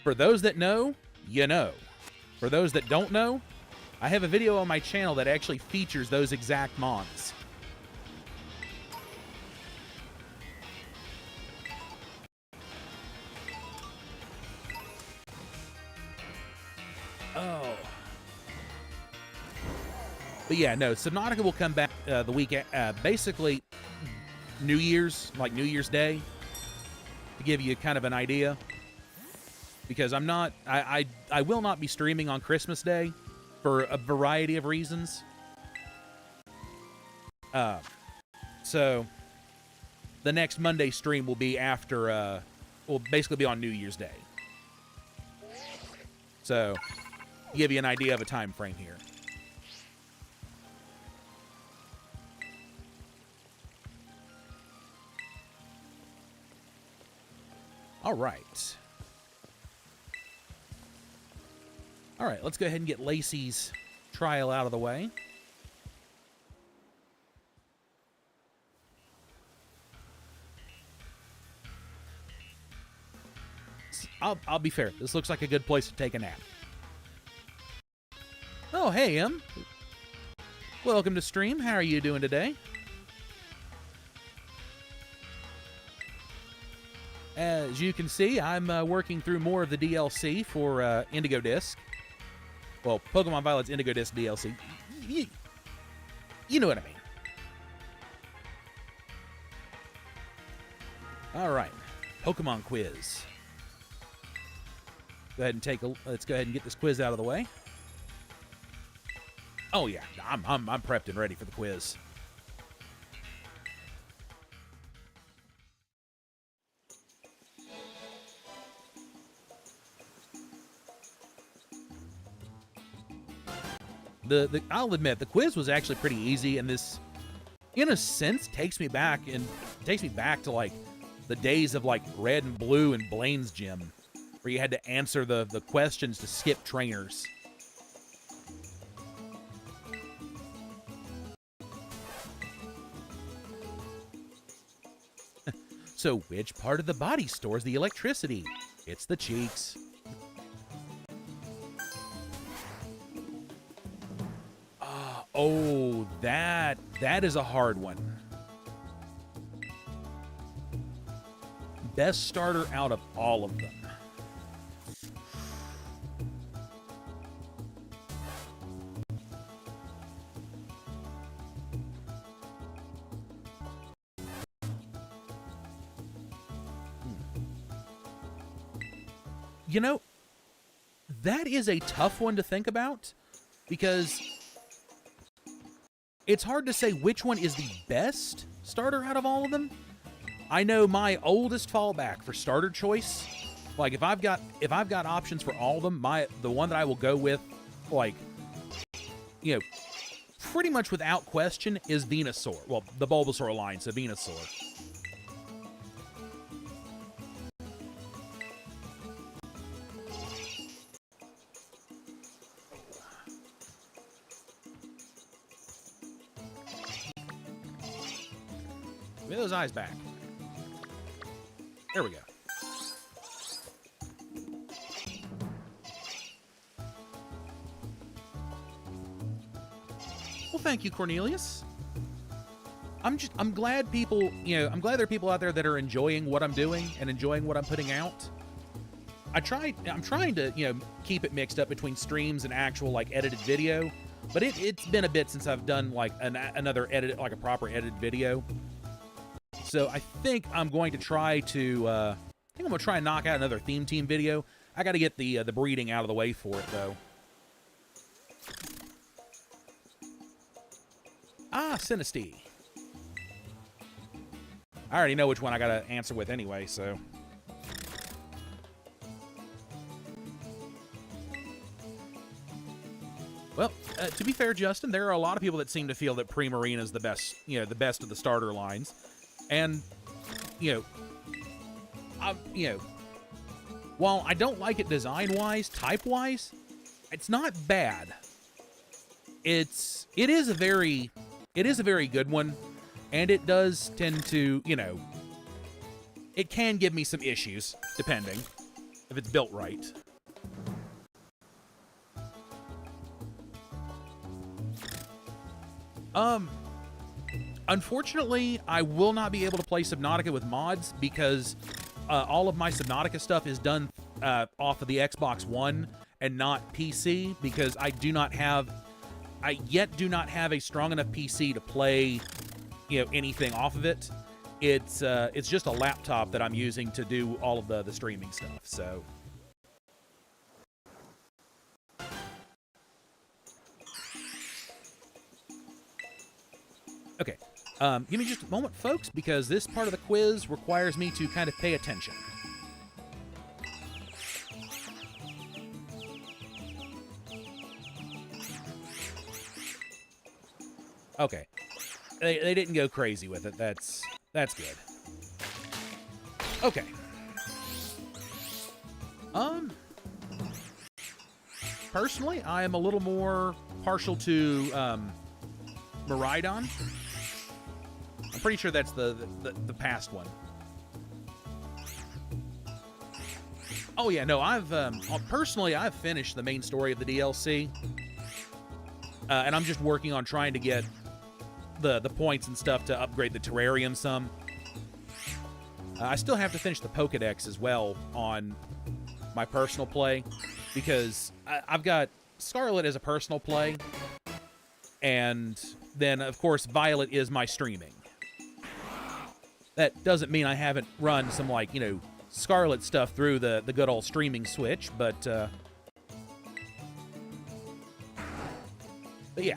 For those that know, you know. For those that don't know, I have a video on my channel that actually features those exact mons. Oh. But yeah, no, Subnautica will come back the week, basically New Year's, like New Year's Day, to give you kind of an idea. Because I'm not, I will not be streaming on Christmas Day for a variety of reasons. So the next Monday stream will be after, will basically be on New Year's Day. So, to give you an idea of a time frame here. All right. All right, let's go ahead and get Lacey's trial out of the way. I'll be fair. This looks like a good place to take a nap. Oh, hey, Em. Welcome to stream. How are you doing today? As you can see, I'm working through more of the DLC for Indigo Disk. Well, Pokemon Violet's Indigo Disk DLC. You know what I mean. All right, Pokemon quiz. Go ahead and let's go ahead and get this quiz out of the way. Oh yeah, I'm prepped and ready for the quiz. I'll admit the quiz was actually pretty easy, and this, in a sense, takes me back to like the days of like Red and Blue and Blaine's Gym, where you had to answer the questions to skip trainers. So, which part of the body stores the electricity? It's the cheeks. Oh, that is a hard one. Best starter out of all of them. You know, that is a tough one to think about, because it's hard to say which one is the best starter out of all of them. I know my oldest fallback for starter choice, like if I've got options for all of them, the one that I will go with, like, you know, pretty much without question, is Venusaur. Well, the Bulbasaur line, so Venusaur. Give me those eyes back. There we go. Well, thank you, Cornelius. I'm glad people, I'm glad there are people out there that are enjoying what I'm doing and enjoying what I'm putting out. I'm trying to, keep it mixed up between streams and actual, like, edited video, but it's been a bit since I've done, like, another edit, like a proper edited video. So I think I'm going to try to, and knock out another Theme Team video. I got to get the breeding out of the way for it, though. Ah, Sinistea. I already know which one I got to answer with anyway, so. Well, to be fair, Justin, there are a lot of people that seem to feel that Pre-Marine is the best, the best of the starter lines. And, while I don't like it design-wise, type-wise, it's not bad. It is a very good one, and it does tend to, it can give me some issues, depending, if it's built right. Unfortunately, I will not be able to play Subnautica with mods because all of my Subnautica stuff is done off of the Xbox One and not PC, because I yet do not have a strong enough PC to play, anything off of it. It's just a laptop that I'm using to do all of the streaming stuff, so. Okay, give me just a moment, folks, because this part of the quiz requires me to kind of pay attention. Okay, they didn't go crazy with it. That's good. Okay. Personally, I am a little more partial to Miraidon. I'm pretty sure that's the past one. Oh yeah, no, personally I've finished the main story of the DLC, and I'm just working on trying to get the points and stuff to upgrade the terrarium some. I still have to finish the Pokedex as well on my personal play, because I've got Scarlet as a personal play, and then of course Violet is my streaming. That doesn't mean I haven't run some, like, Scarlet stuff through the good old streaming switch, but yeah.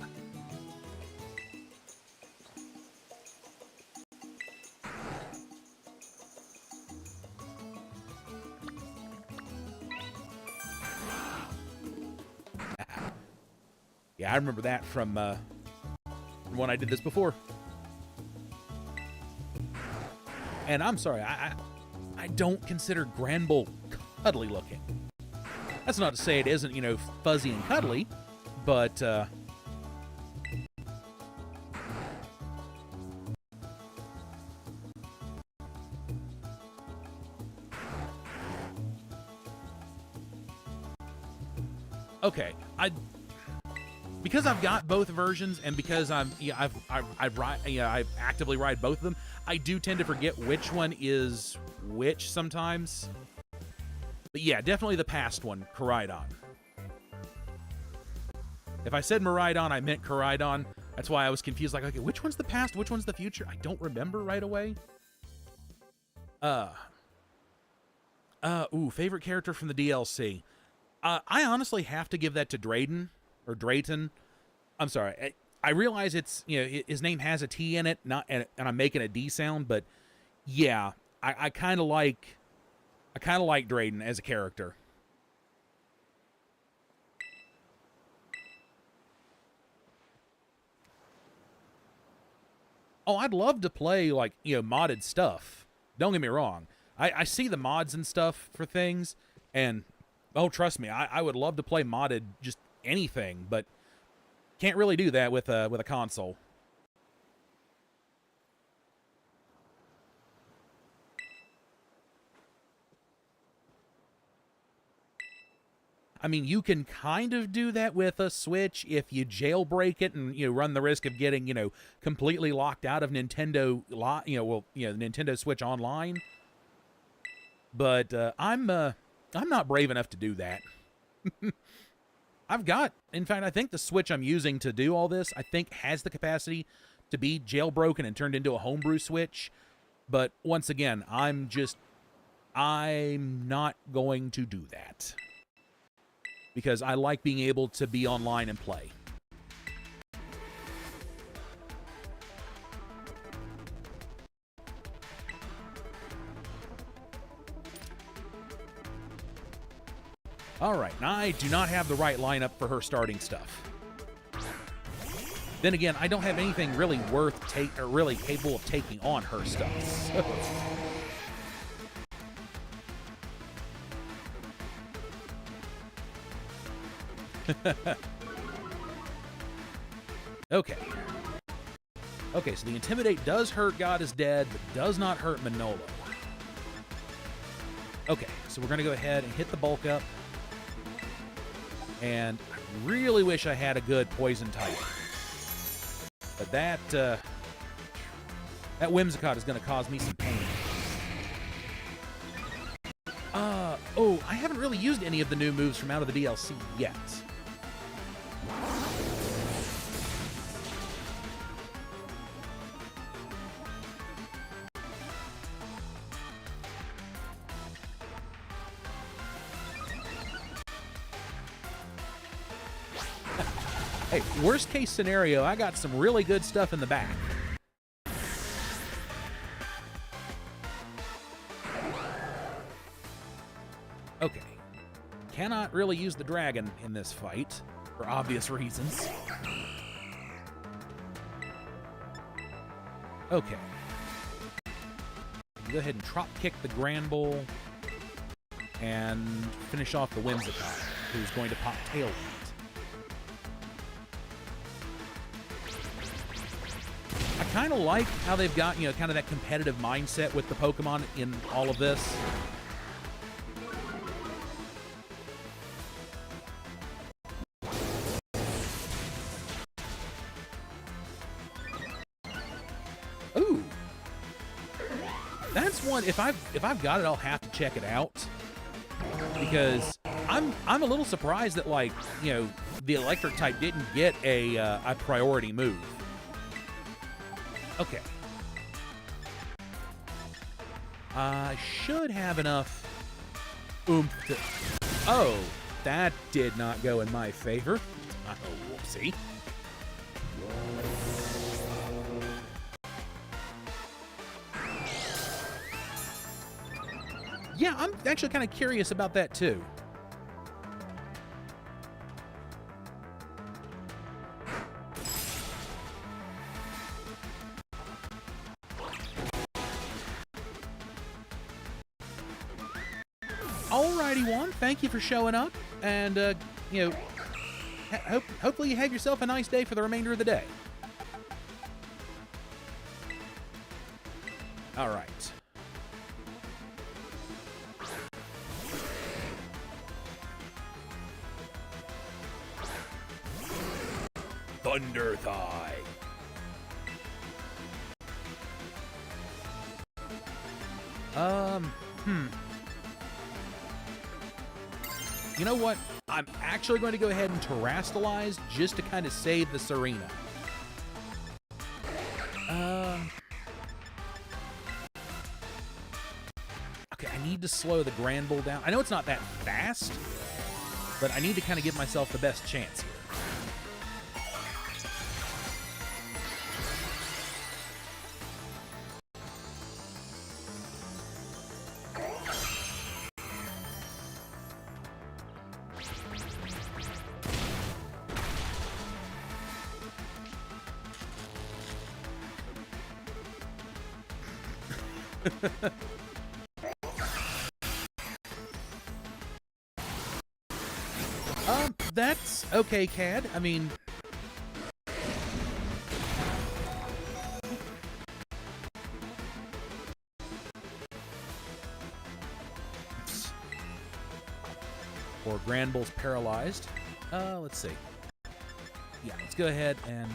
Yeah, I remember that from when I did this before. And I'm sorry, I don't consider Granbull cuddly looking. That's not to say it isn't, fuzzy and cuddly, but okay, because I've got both versions, and because I actively ride both of them, I do tend to forget which one is which sometimes. But yeah, definitely the past one, Koraidon. If I said Miraidon, I meant Koraidon. That's why I was confused, like, okay, which one's the past, which one's the future? I don't remember right away. Favorite character from the DLC. I honestly have to give that to Drayden, or Drayton. I'm sorry. I realize it's, his name has a T in it, and I'm making a D sound, but yeah, I kind of like Drayden as a character. Oh, I'd love to play, like, modded stuff. Don't get me wrong. I see the mods and stuff for things, and oh, trust me, I would love to play modded just anything, but can't really do that with a console. I mean, you can kind of do that with a Switch if you jailbreak it and run the risk of getting completely locked out of Nintendo Nintendo Switch Online. But I'm not brave enough to do that. In fact, I think the Switch I'm using to do all this, I think has the capacity to be jailbroken and turned into a homebrew Switch. But once again, I'm not going to do that, because I like being able to be online and play. All right, now I do not have the right lineup for her starting stuff. Then again, I don't have anything really really capable of taking on her stuff. So. Okay. Okay, so the Intimidate does hurt God is Dead, but does not hurt Manolo. Okay, so we're going to go ahead and hit the bulk up. And I really wish I had a good poison type. But that Whimsicott is going to cause me some pain. Oh, I haven't really used any of the new moves from out of the DLC yet. Hey, worst case scenario, I got some really good stuff in the back. Okay. Cannot really use the dragon in this fight, for obvious reasons. Okay. Go ahead and drop kick the Grand Bull and finish off the Whimsicott, who's going to pop Tailwind. I kind of like how they've got, you know, kind of that competitive mindset with the Pokemon in all of this. Ooh. That's one, if I've got it, I'll have to check it out. Because I'm a little surprised that, like, you know, the electric type didn't get a priority move. Okay. I should have enough oomph to... Oh, that did not go in my favor. Oh, whoopsie. Yeah, I'm actually kind of curious about that, too. Alrighty, Juan. Thank you for showing up, and you know, hopefully you have yourself a nice day for the remainder of the day. All right. Thunder Thigh. You know what? I'm actually going to go ahead and Terrastalize just to kind of save the Serena. Okay, I need to slow the Grand Bull down. I know it's not that fast, but I need to kind of give myself the best chance here. That's okay, Cad. I mean... Or Grand Bull's paralyzed. Let's see. Yeah, let's go ahead and...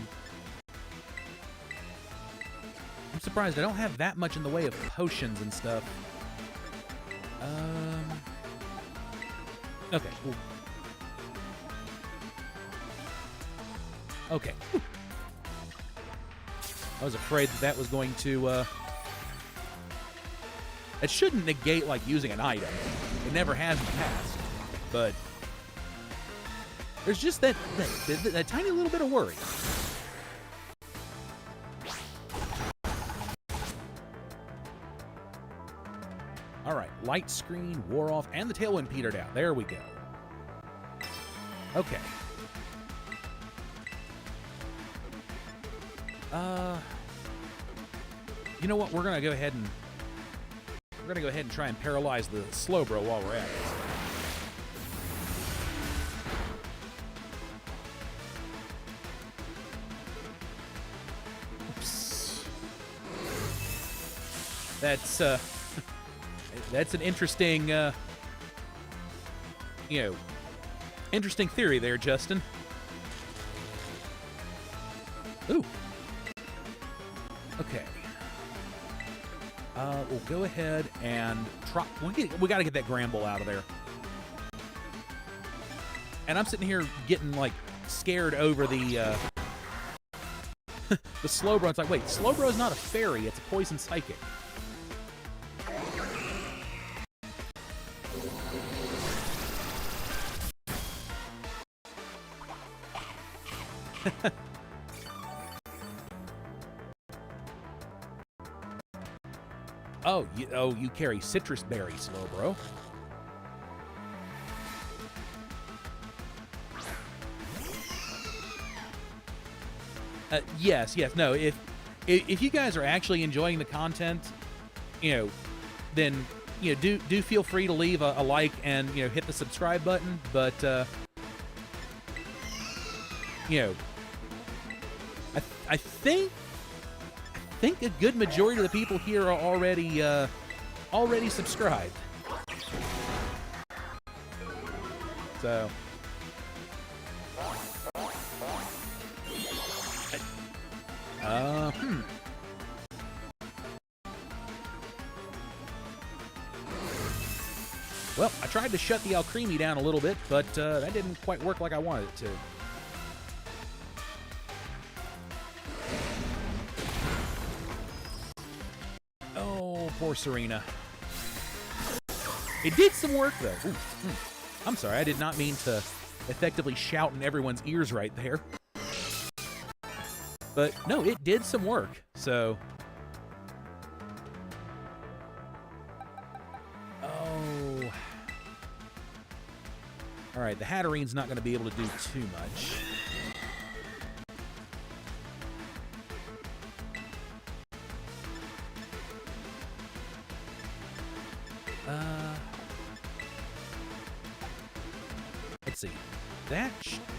I'm surprised I don't have that much in the way of potions and stuff. Okay, cool. Okay. I was afraid that that was going to, it shouldn't negate, like, using an item. It never has in the past. But there's just that tiny little bit of worry. All right, light screen wore off, and the tailwind petered out. There we go. Okay. You know what? We're gonna go ahead and try and paralyze the Slowbro while we're at it. Oops. That's that's an interesting interesting theory there, Justin. Ooh. Okay. We'll go ahead and try. We got to get that Gramble out of there. And I'm sitting here getting like scared over the the Slowbro. It's like, wait, Slowbro's not a fairy; it's a poison psychic. You carry citrus berry, Slowbro. Yes. No, if you guys are actually enjoying the content, then do feel free to leave a like and hit the subscribe button. But I think a good majority of the people here are already subscribed. So well, I tried to shut the Alcremie down a little bit, but that didn't quite work like I wanted it to. Poor Serena. It did some work, though. Ooh, I'm sorry, I did not mean to effectively shout in everyone's ears right there. But, no, it did some work, so... Oh... Alright, the Hatterine's not going to be able to do too much. Let's see.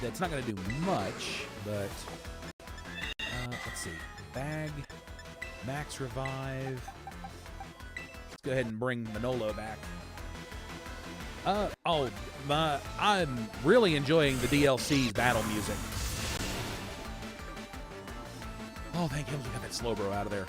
That's not going to do much, but let's see. Bag, Max Revive. Let's go ahead and bring Manolo back. I'm really enjoying the DLC's battle music. Oh, thank heavens we got that Slowbro out of there.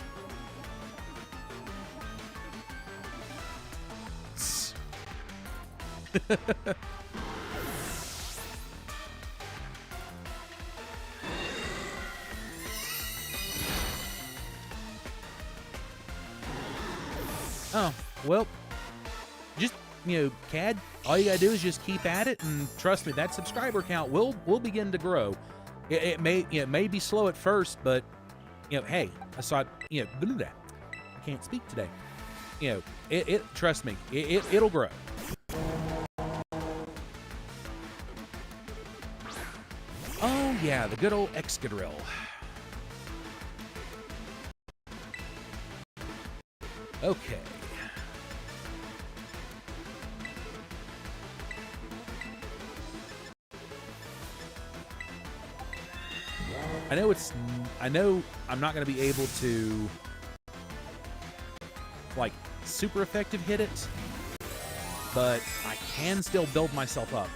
Oh, well, just, CAD, all you gotta do is just keep at it, and trust me, that subscriber count will begin to grow. It may be slow at first, but, hey, I saw it, I can't speak today. Trust me, it'll grow. Oh, yeah, the good old Excadrill. Okay. I know I'm not going to be able to, like, super effective hit it, but I can still build myself up.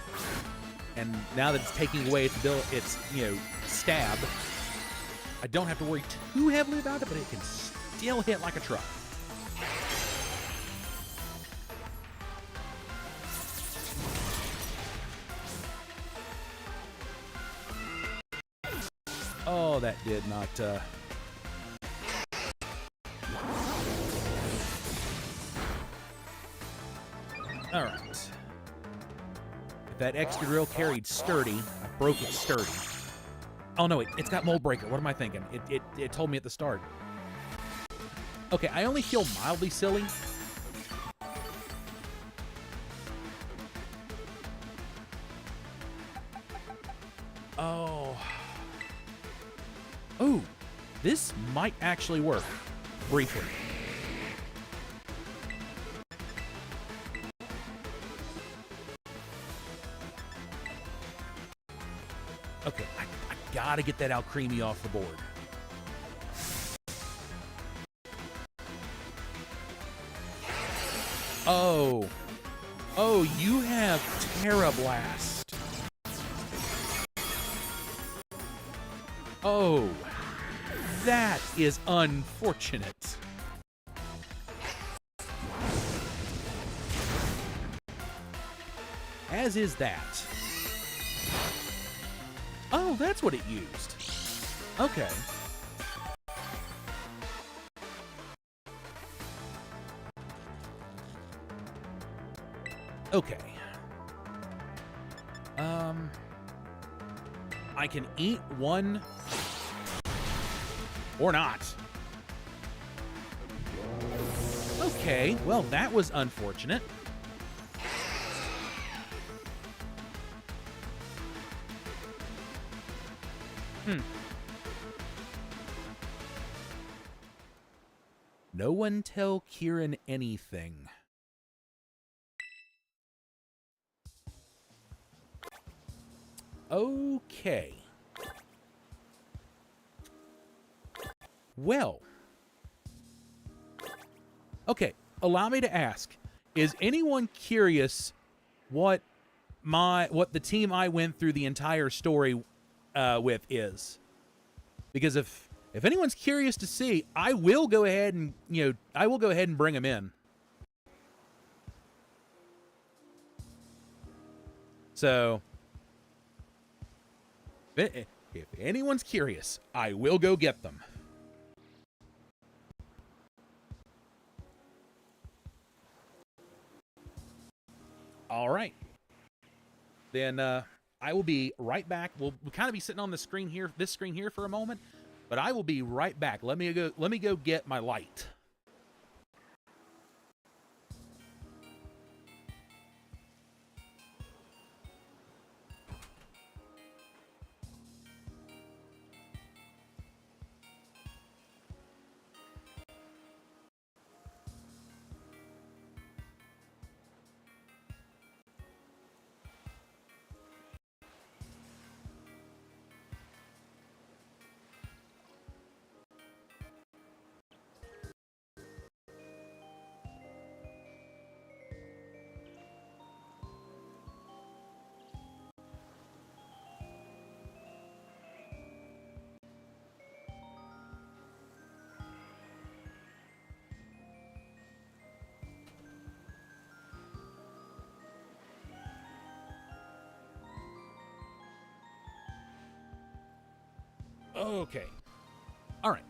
And now that it's taking away its stab, I don't have to worry too heavily about it, but it can still hit like a truck. Oh, that did not, All right. If that Excadrill carried Sturdy, I broke it Sturdy. Oh, no, it's got Mold Breaker. What am I thinking? It told me at the start. Okay, I only feel mildly silly. Oh. Ooh. This might actually work. Briefly. Okay, I gotta get that Alcremie off the board. Oh. Oh, you have Terra Blast. Oh. That is unfortunate. As is that. Oh, that's what it used. Okay. Okay. I can eat one or not. Okay, well, that was unfortunate. No one tell Kieran anything. Okay. Well. Okay, allow me to ask. Is anyone curious what the team I went through the entire story with is? Because if anyone's curious to see, I will go ahead and, I will go ahead and bring them in. So, if anyone's curious, I will go get them. All right. Then I will be right back. We'll kind of be sitting on the screen here, this screen here for a moment, but I will be right back. Let me go get my light. Okay. All right.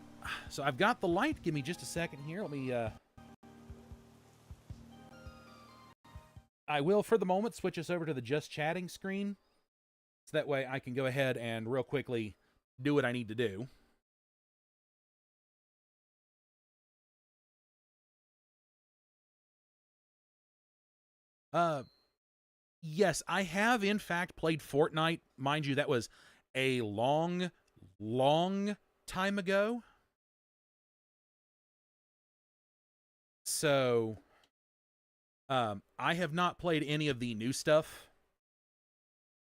So I've got the light. Give me just a second here. Let me I will, for the moment, switch us over to the just chatting screen. So that way I can go ahead and real quickly do what I need to do. Yes, I have in fact played Fortnite. Mind you, that was a long time ago. So, I have not played any of the new stuff.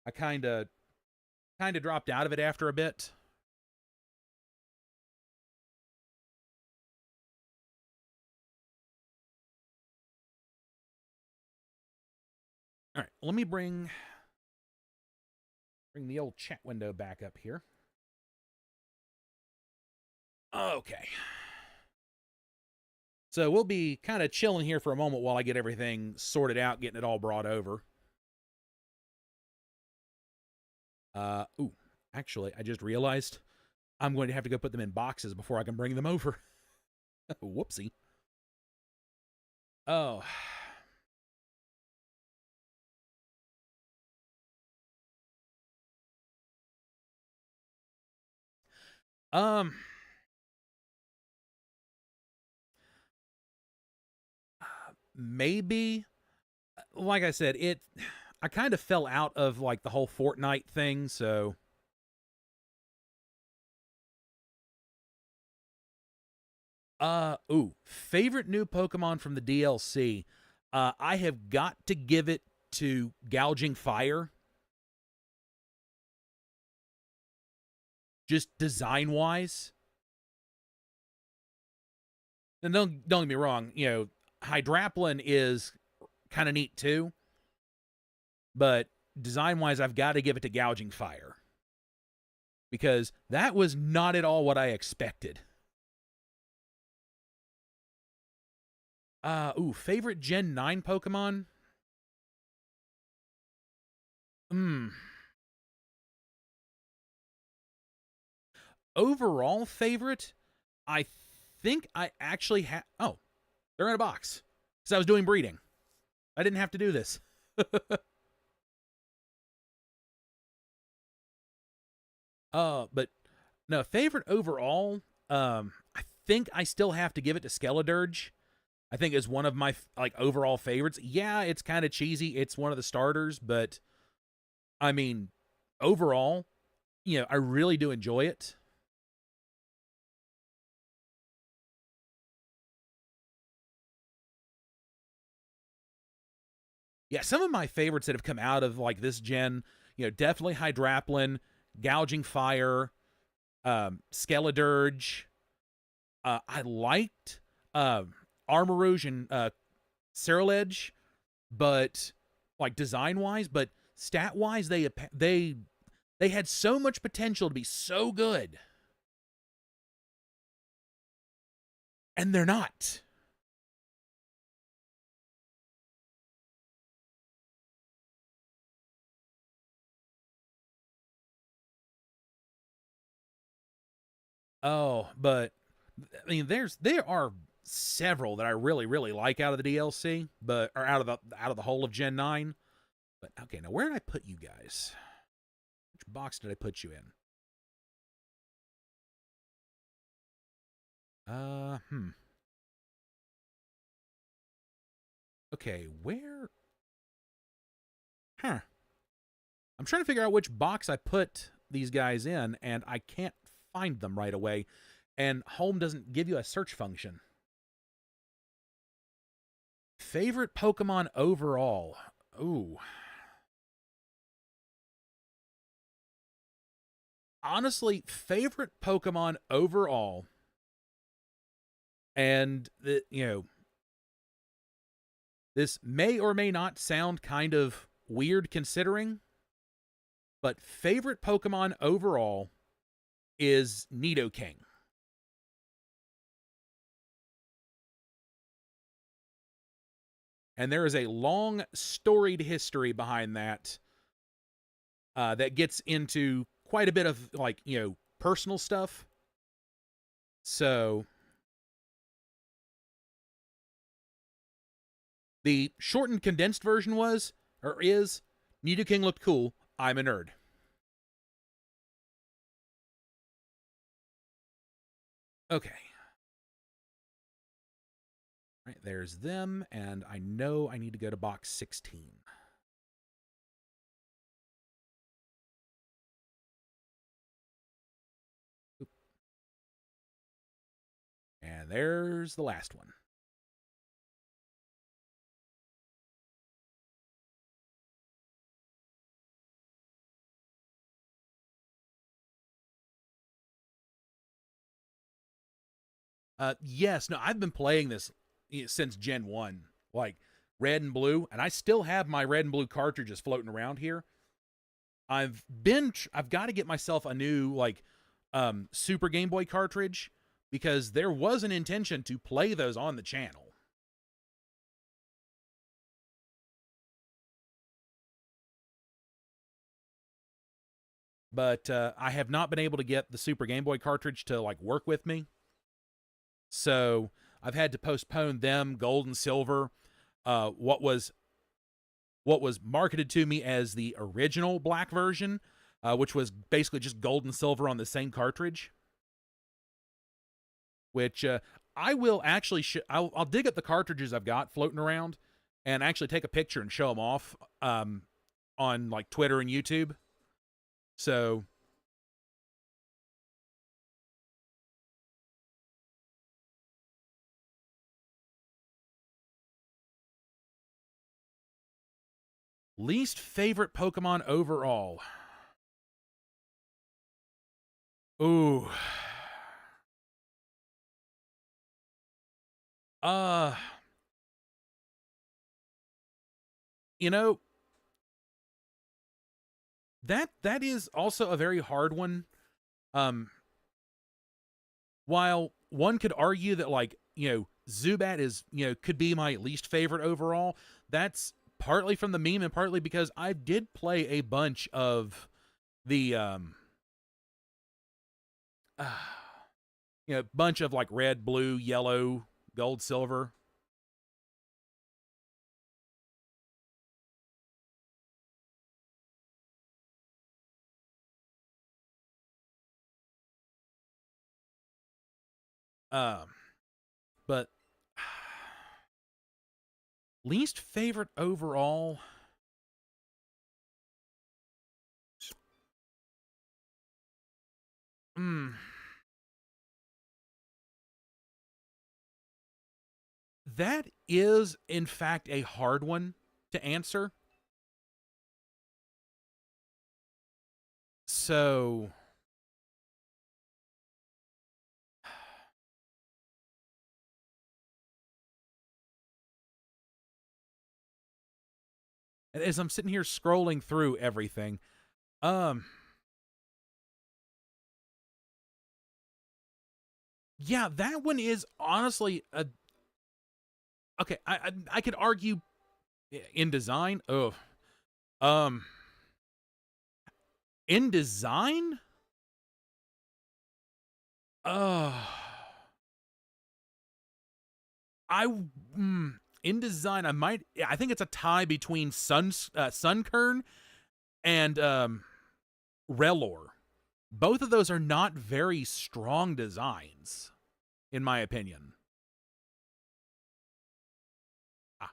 I kind of dropped out of it after a bit. All right, let me bring the old chat window back up here. Okay. So we'll be kind of chilling here for a moment while I get everything sorted out, getting it all brought over. Ooh, actually, I just realized I'm going to have to go put them in boxes before I can bring them over. Whoopsie. Oh. Maybe, like I said, I kind of fell out of like the whole Fortnite thing, so Favorite new Pokemon from the DLC. I have got to give it to Gouging Fire. Just design wise. And don't get me wrong, Hydraplin is kind of neat too. But design wise, I've got to give it to Gouging Fire. Because that was not at all what I expected. Favorite Gen 9 Pokemon? Overall favorite? I think I actually have... Oh, they're in a box. Because I was doing breeding. I didn't have to do this. But no, favorite overall, I think I still have to give it to Skeledirge. I think is one of my overall favorites. Yeah, it's kind of cheesy. It's one of the starters, but I mean, overall, I really do enjoy it. Yeah, some of my favorites that have come out of this gen, definitely Hydraplin, Gouging Fire, Skeledirge. I liked Armarouge and Ceruledge, but design wise, but stat wise, they had so much potential to be so good, and they're not. Oh, but I mean, there are several that I really really like out of the DLC, but or out of the whole of Gen 9. But okay, now where did I put you guys? Which box did I put you in? Okay, where? Huh. I'm trying to figure out which box I put these guys in, and I can't find them right away. And Home doesn't give you a search function. Favorite Pokemon overall? Ooh. Honestly, favorite Pokemon overall, and this may or may not sound kind of weird considering, but favorite Pokemon overall is Nidoking. And there is a long storied history behind that that gets into quite a bit of personal stuff. So the shortened condensed version is Nidoking looked cool. I'm a nerd. Okay. Right, there's them, and I know I need to go to box 16. Oop. And there's the last one. Yes, no, I've been playing this since Gen 1, like red and blue, and I still have my red and blue cartridges floating around here. I've got to get myself a new Super Game Boy cartridge because there was an intention to play those on the channel. But I have not been able to get the Super Game Boy cartridge to work with me. So I've had to postpone them, gold and silver. What was marketed to me as the original black version, which was basically just gold and silver on the same cartridge. Which I will actually I'll dig up the cartridges I've got floating around and actually take a picture and show them off on Twitter and YouTube. So Least favorite Pokemon overall. Ooh. Uh, you know, that is also a very hard one. Um, while one could argue that, like, Zubat is, could be my least favorite overall, that's partly from the meme and partly because I did play a bunch of the bunch of like red, blue, yellow, gold, silver. Um, but least favorite overall. Hmm. That is, in fact, a hard one to answer. So, as I'm sitting here scrolling through everything, um, yeah, that one is honestly a okay. I could argue in design. Oh, um, in design. Uh, I in design, I think it's a tie between Sunkern and Relor. Both of those are not very strong designs, in my opinion. Ah,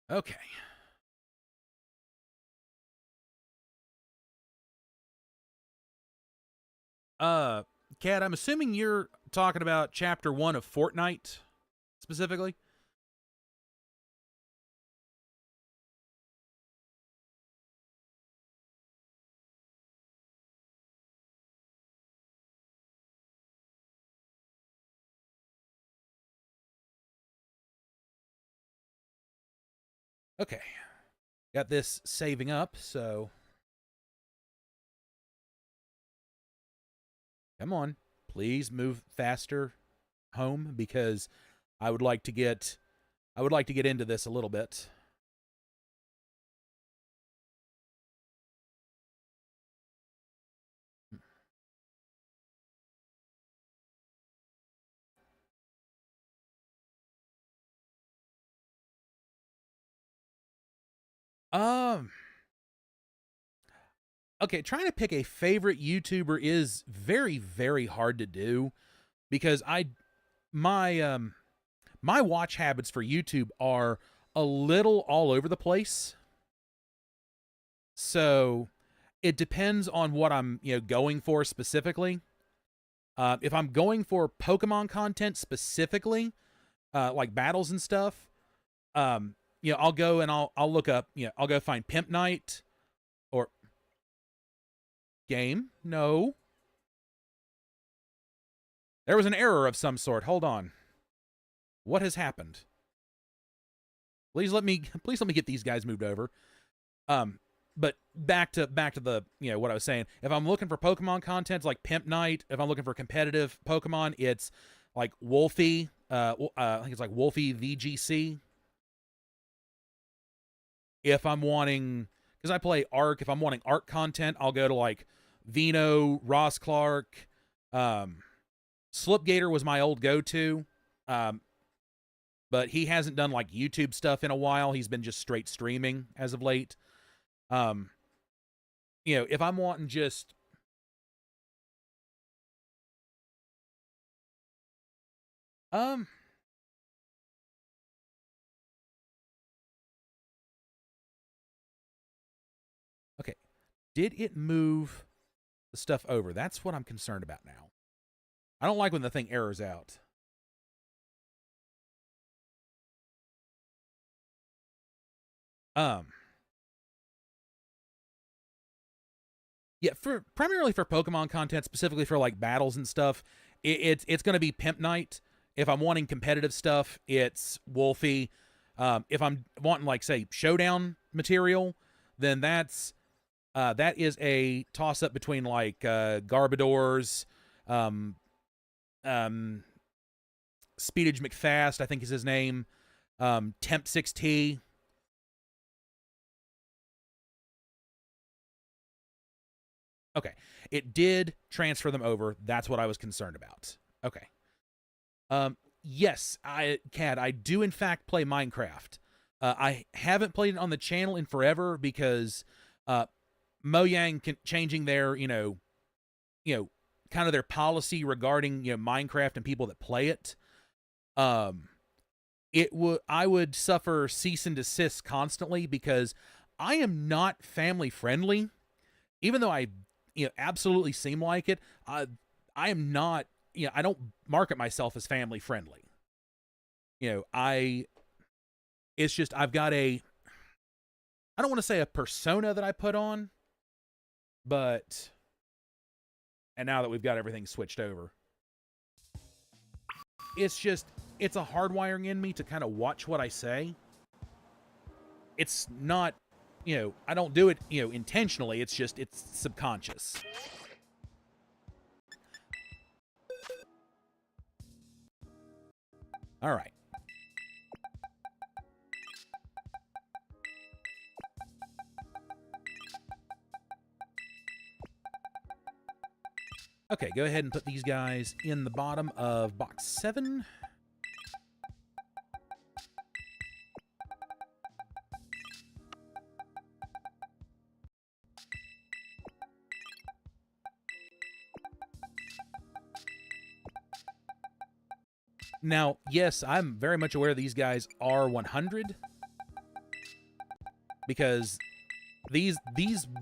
okay. Uh, Kat, I'm assuming you're talking about Chapter 1 of Fortnite, specifically? Okay. Got this saving up, so come on. Please move faster home because I would like to get into this a little bit. Um okay, trying to pick a favorite YouTuber is very, very hard to do because my watch habits for YouTube are a little all over the place. So it depends on what I'm, going for specifically. If I'm going for Pokemon content specifically, like battles and stuff, I'll go and I'll look up, I'll go find Pimp Night or game. No, there was an error of some sort. Hold on. What has happened? Please let me get these guys moved over. Um, but back to the what I was saying. If I'm looking for Pokemon content, it's like Pimp Night. If I'm looking for competitive Pokemon, it's like Wolfie. I think it's like Wolfie VGC. If I'm wanting, because I play Arc, if I'm wanting Arc content, I'll go to like Vino, Ross Clark. Slipgator was my old go-to. Um, but he hasn't done like YouTube stuff in a while. He's been just straight streaming as of late. Um, if I'm wanting just um okay, Did it move the stuff over? That's what I'm concerned about now. I don't like when the thing errors out. Yeah, primarily for Pokemon content, specifically for like battles and stuff, it's going to be Pimp Night. If I'm wanting competitive stuff, it's Wolfie. If I'm wanting like say showdown material, then that is a toss up between like Garbodors, Speedage McFast, I think is his name, Temp 6T. Okay, it did transfer them over. That's what I was concerned about. Okay. Yes, Cad, I do in fact play Minecraft. I haven't played it on the channel in forever because Mojang changing their, kind of their policy regarding, Minecraft and people that play it. I would suffer cease and desist constantly because I am not family friendly, even though I absolutely seem like it. I am not, I don't market myself as family friendly. It's just, I've got I don't want to say a persona that I put on, but, and now that we've got everything switched over, it's just, it's a hardwiring in me to kind of watch what I say. It's not, I don't do it, intentionally. It's just, it's subconscious. All right. Okay, go ahead and put these guys in the bottom of box 7. Now, yes, I'm very much aware these guys are 100 because these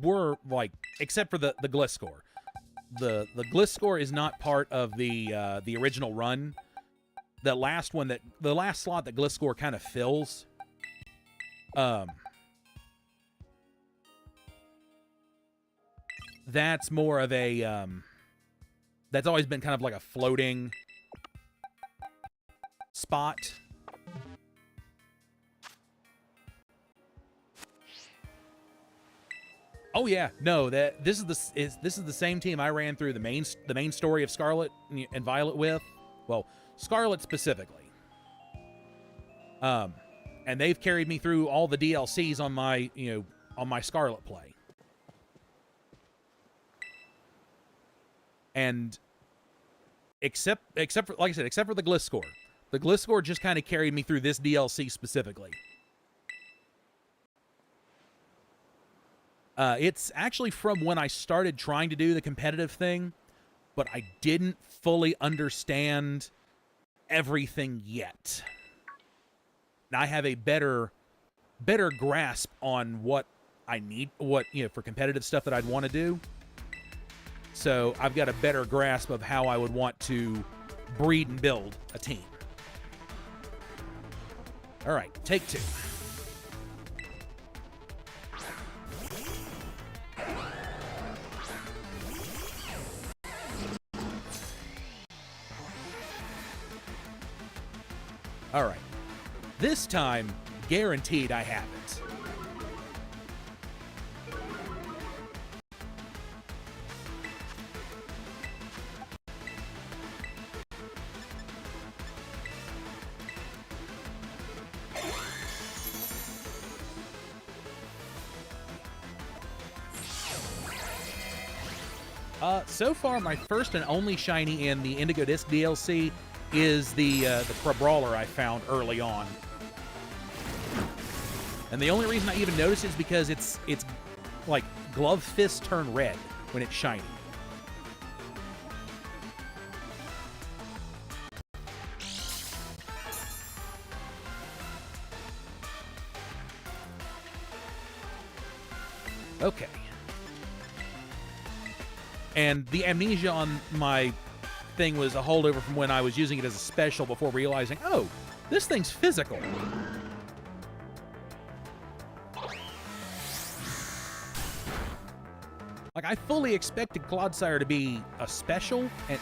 were like, except for the Gliscor. The Gliscor is not part of the original run. The last slot that Gliscor kind of fills, that's more of a that's always been kind of like a floating spot. Oh yeah, no, this is the same team I ran through the main story of Scarlet and Violet with. Well, Scarlet specifically. And they've carried me through all the DLCs on my, on my Scarlet play. And except for, like I said, except for the Gliscor. The Gliscor just kind of carried me through this DLC specifically. It's actually from when I started trying to do the competitive thing, but I didn't fully understand everything yet. And I have a better grasp on what I need, for competitive stuff that I'd want to do. So I've got a better grasp of how I would want to breed and build a team. All right, take 2. All right. This time, guaranteed I have it. So far, my first and only shiny in the Indigo Disk DLC is the Crabrawler I found early on. And the only reason I even noticed it is because it's like glove fist turn red when it's shiny. Okay. And the amnesia on my thing was a holdover from when I was using it as a special before realizing, oh, this thing's physical. Like, I fully expected Clodsire to be a special, and...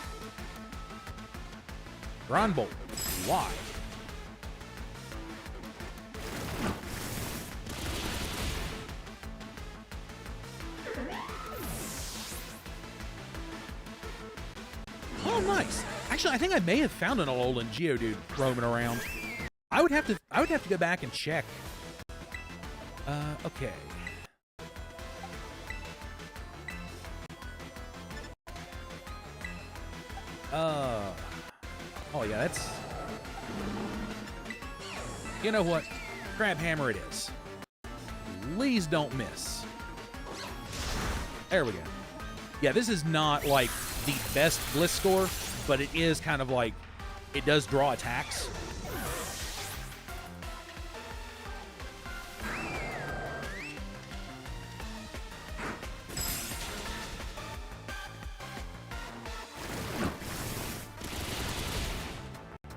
Grandbolt. Why? Oh, nice. Actually, I think I may have found an Alolan Geodude roaming around. I would have to go back and check. Okay. Oh yeah, that's... You know what? Crab Hammer it is. Please don't miss. There we go. Yeah, this is not, like, the best Bliss score, but it is kind of like... It does draw attacks.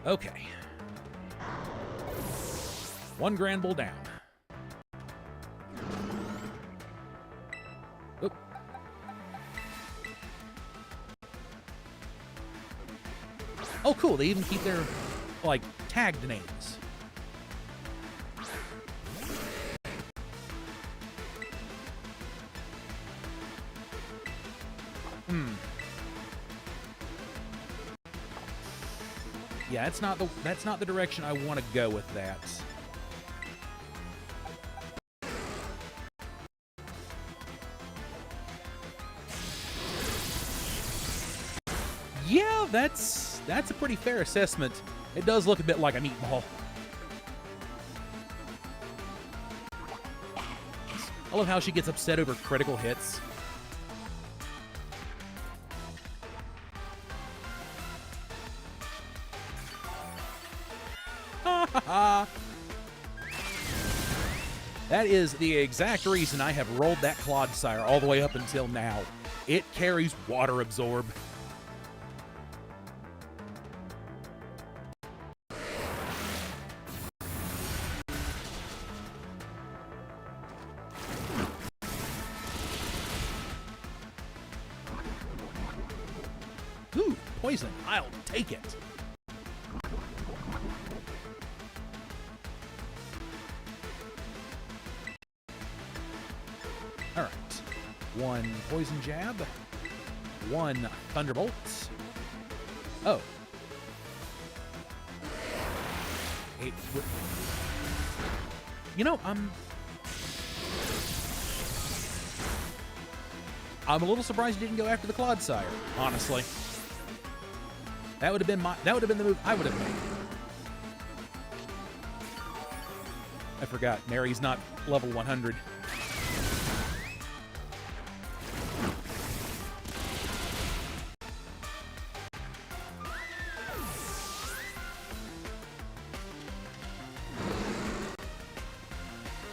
Okay. One Grand Bull down. Oop. Oh, cool. They even keep their, like, tagged names. Yeah, that's not the direction I want to go with that. Yeah, that's a pretty fair assessment. It does look a bit like a meatball. I love how she gets upset over critical hits. That is the exact reason I have rolled that Clodsire all the way up until now. It carries Water Absorb. Ooh, poison. I'll take it. All right. One Poison Jab. One Thunderbolt. Oh. You know, I'm a little surprised you didn't go after the Clodsire, honestly. That would have been the move I would have made. I forgot, Mary's not level 100.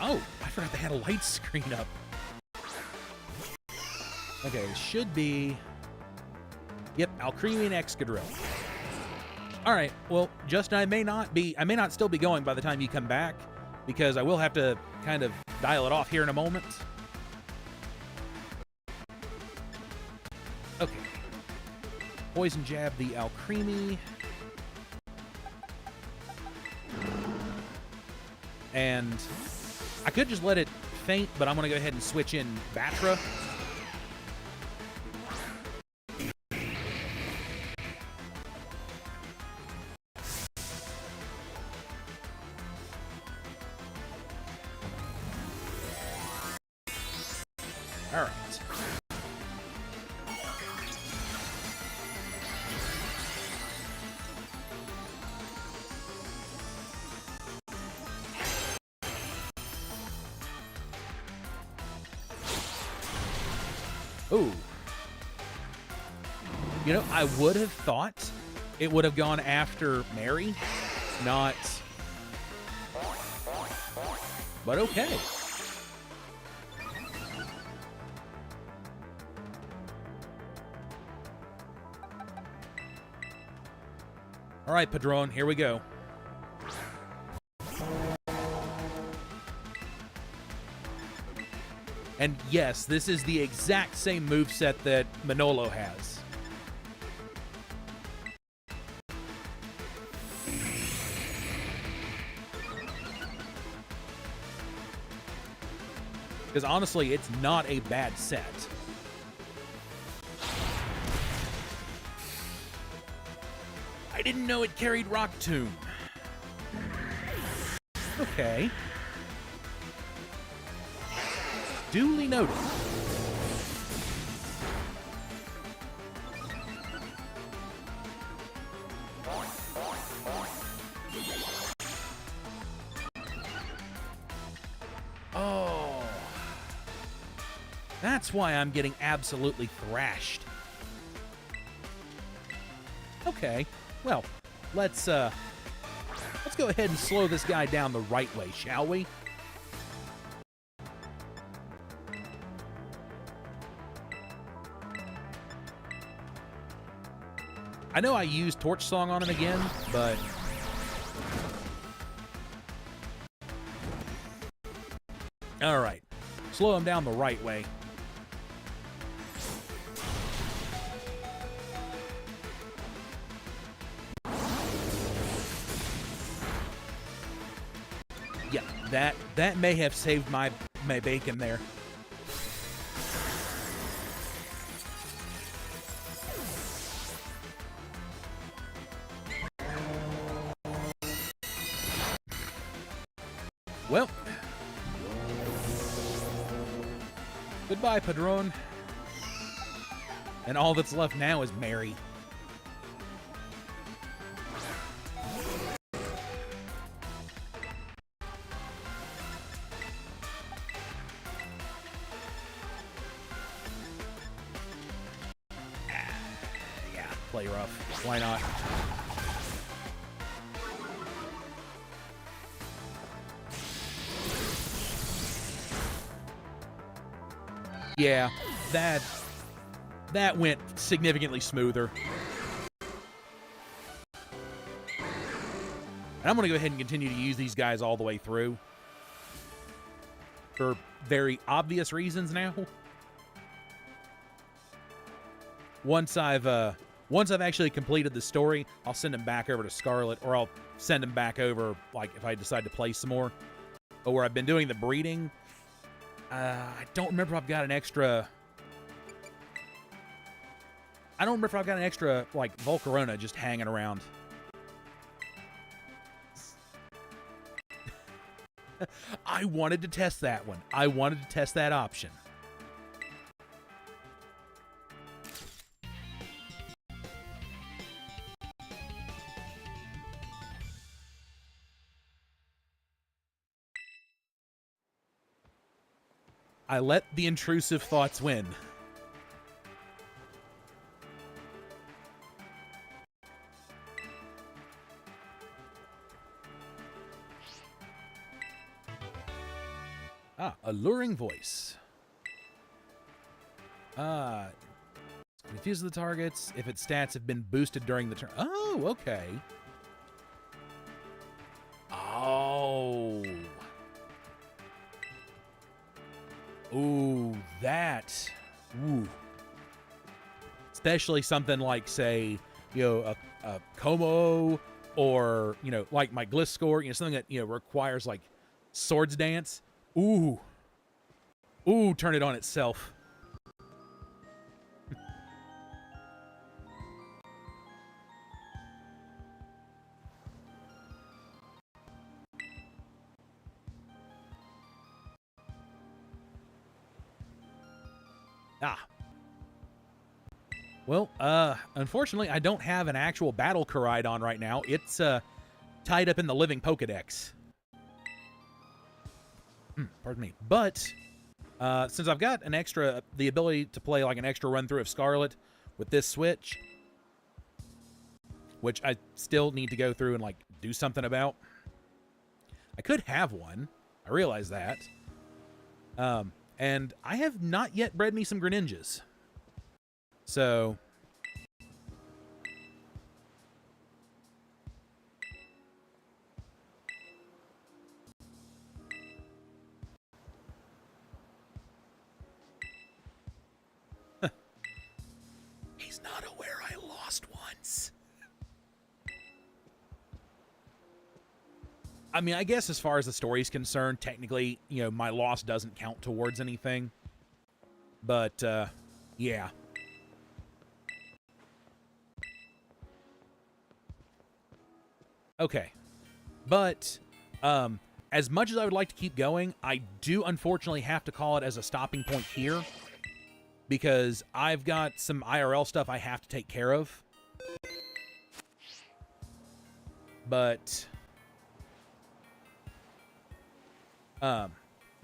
Oh, I forgot they had a light screen up. Okay, it should be... Yep, Alcremie and Excadrill. All right, well, Justin, I may not still be going by the time you come back, because I will have to kind of dial it off here in a moment. Okay. Poison Jab the Alcremie. And I could just let it faint, but I'm going to go ahead and switch in Batra. All right. Ooh. You know, I would have thought it would have gone after Mary, not... But okay. All right, Padron, here we go. And yes, this is the exact same moveset that Manolo has. Because honestly, it's not a bad set. I didn't know it carried Rock Tomb. Okay. Duly noted. Oh. That's why I'm getting absolutely thrashed. Okay. Well, let's go ahead and slow this guy down the right way, shall we? I know I used Torch Song on him again, but all right. Slow him down the right way. Yeah, that may have saved my bacon there. Well, goodbye, Padron. And all that's left now is Mary. Yeah, play rough. Why not? Yeah, that went significantly smoother. And I'm going to go ahead and continue to use these guys all the way through. For very obvious reasons now. Once I've actually completed the story, I'll send him back over to Scarlet, or I'll send him back over, like, if I decide to play some more. But where I've been doing the breeding, I don't remember if I've got an extra... like, Volcarona just hanging around. I wanted to test that one. I wanted to test that option. I let the intrusive thoughts win. Ah, alluring voice. Confuses the targets if its stats have been boosted during the turn. Oh, okay. Oh. Ooh, that. Ooh. Especially something like, say, a Como, or, like my Gliss score, something that, requires, like, Swords Dance. Ooh. Ooh, turn it on itself. Well, unfortunately, I don't have an actual battle Koraidon on right now. It's tied up in the living Pokedex. Pardon me. But since I've got the ability to play like an extra run through of Scarlet with this switch, which I still need to go through and like do something about. I could have one. I realize that. And I have not yet bred me some Greninjas. So I mean, I guess as far as the story's concerned, technically, you know, my loss doesn't count towards anything. But, yeah. Okay. But, as much as I would like to keep going, I do unfortunately have to call it as a stopping point here. Because I've got some IRL stuff I have to take care of. But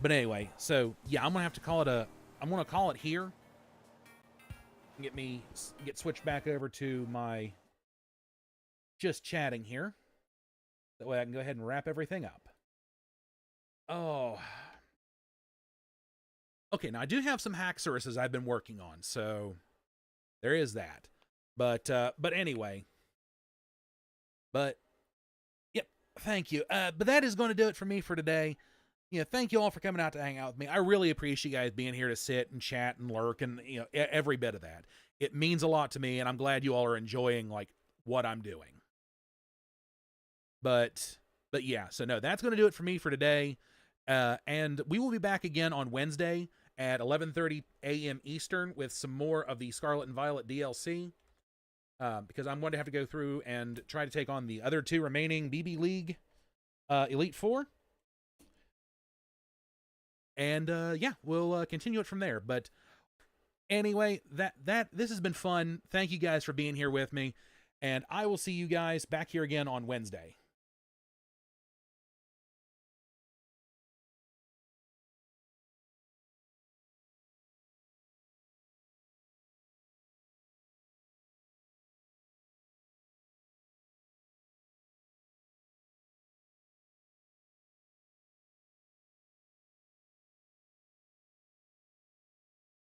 anyway, so yeah, I'm gonna have to call it I'm gonna call it here. Get switched back over to my just chatting here. That way I can go ahead and wrap everything up. Oh. Okay, now I do have some hack services I've been working on, so there is that. But anyway. But yep, thank you. But that is going to do it for me for today. You know, thank you all for coming out to hang out with me. I really appreciate you guys being here to sit and chat and lurk and, you know, every bit of that. It means a lot to me, and I'm glad you all are enjoying, like, what I'm doing. But yeah, so no, that's going to do it for me for today. And we will be back again on Wednesday at 11:30 a.m. Eastern with some more of the Scarlet and Violet DLC. Because I'm going to have to go through and try to take on the other two remaining BB League Elite Four. And yeah, we'll continue it from there. But anyway, this has been fun. Thank you guys for being here with me. And I will see you guys back here again on Wednesday.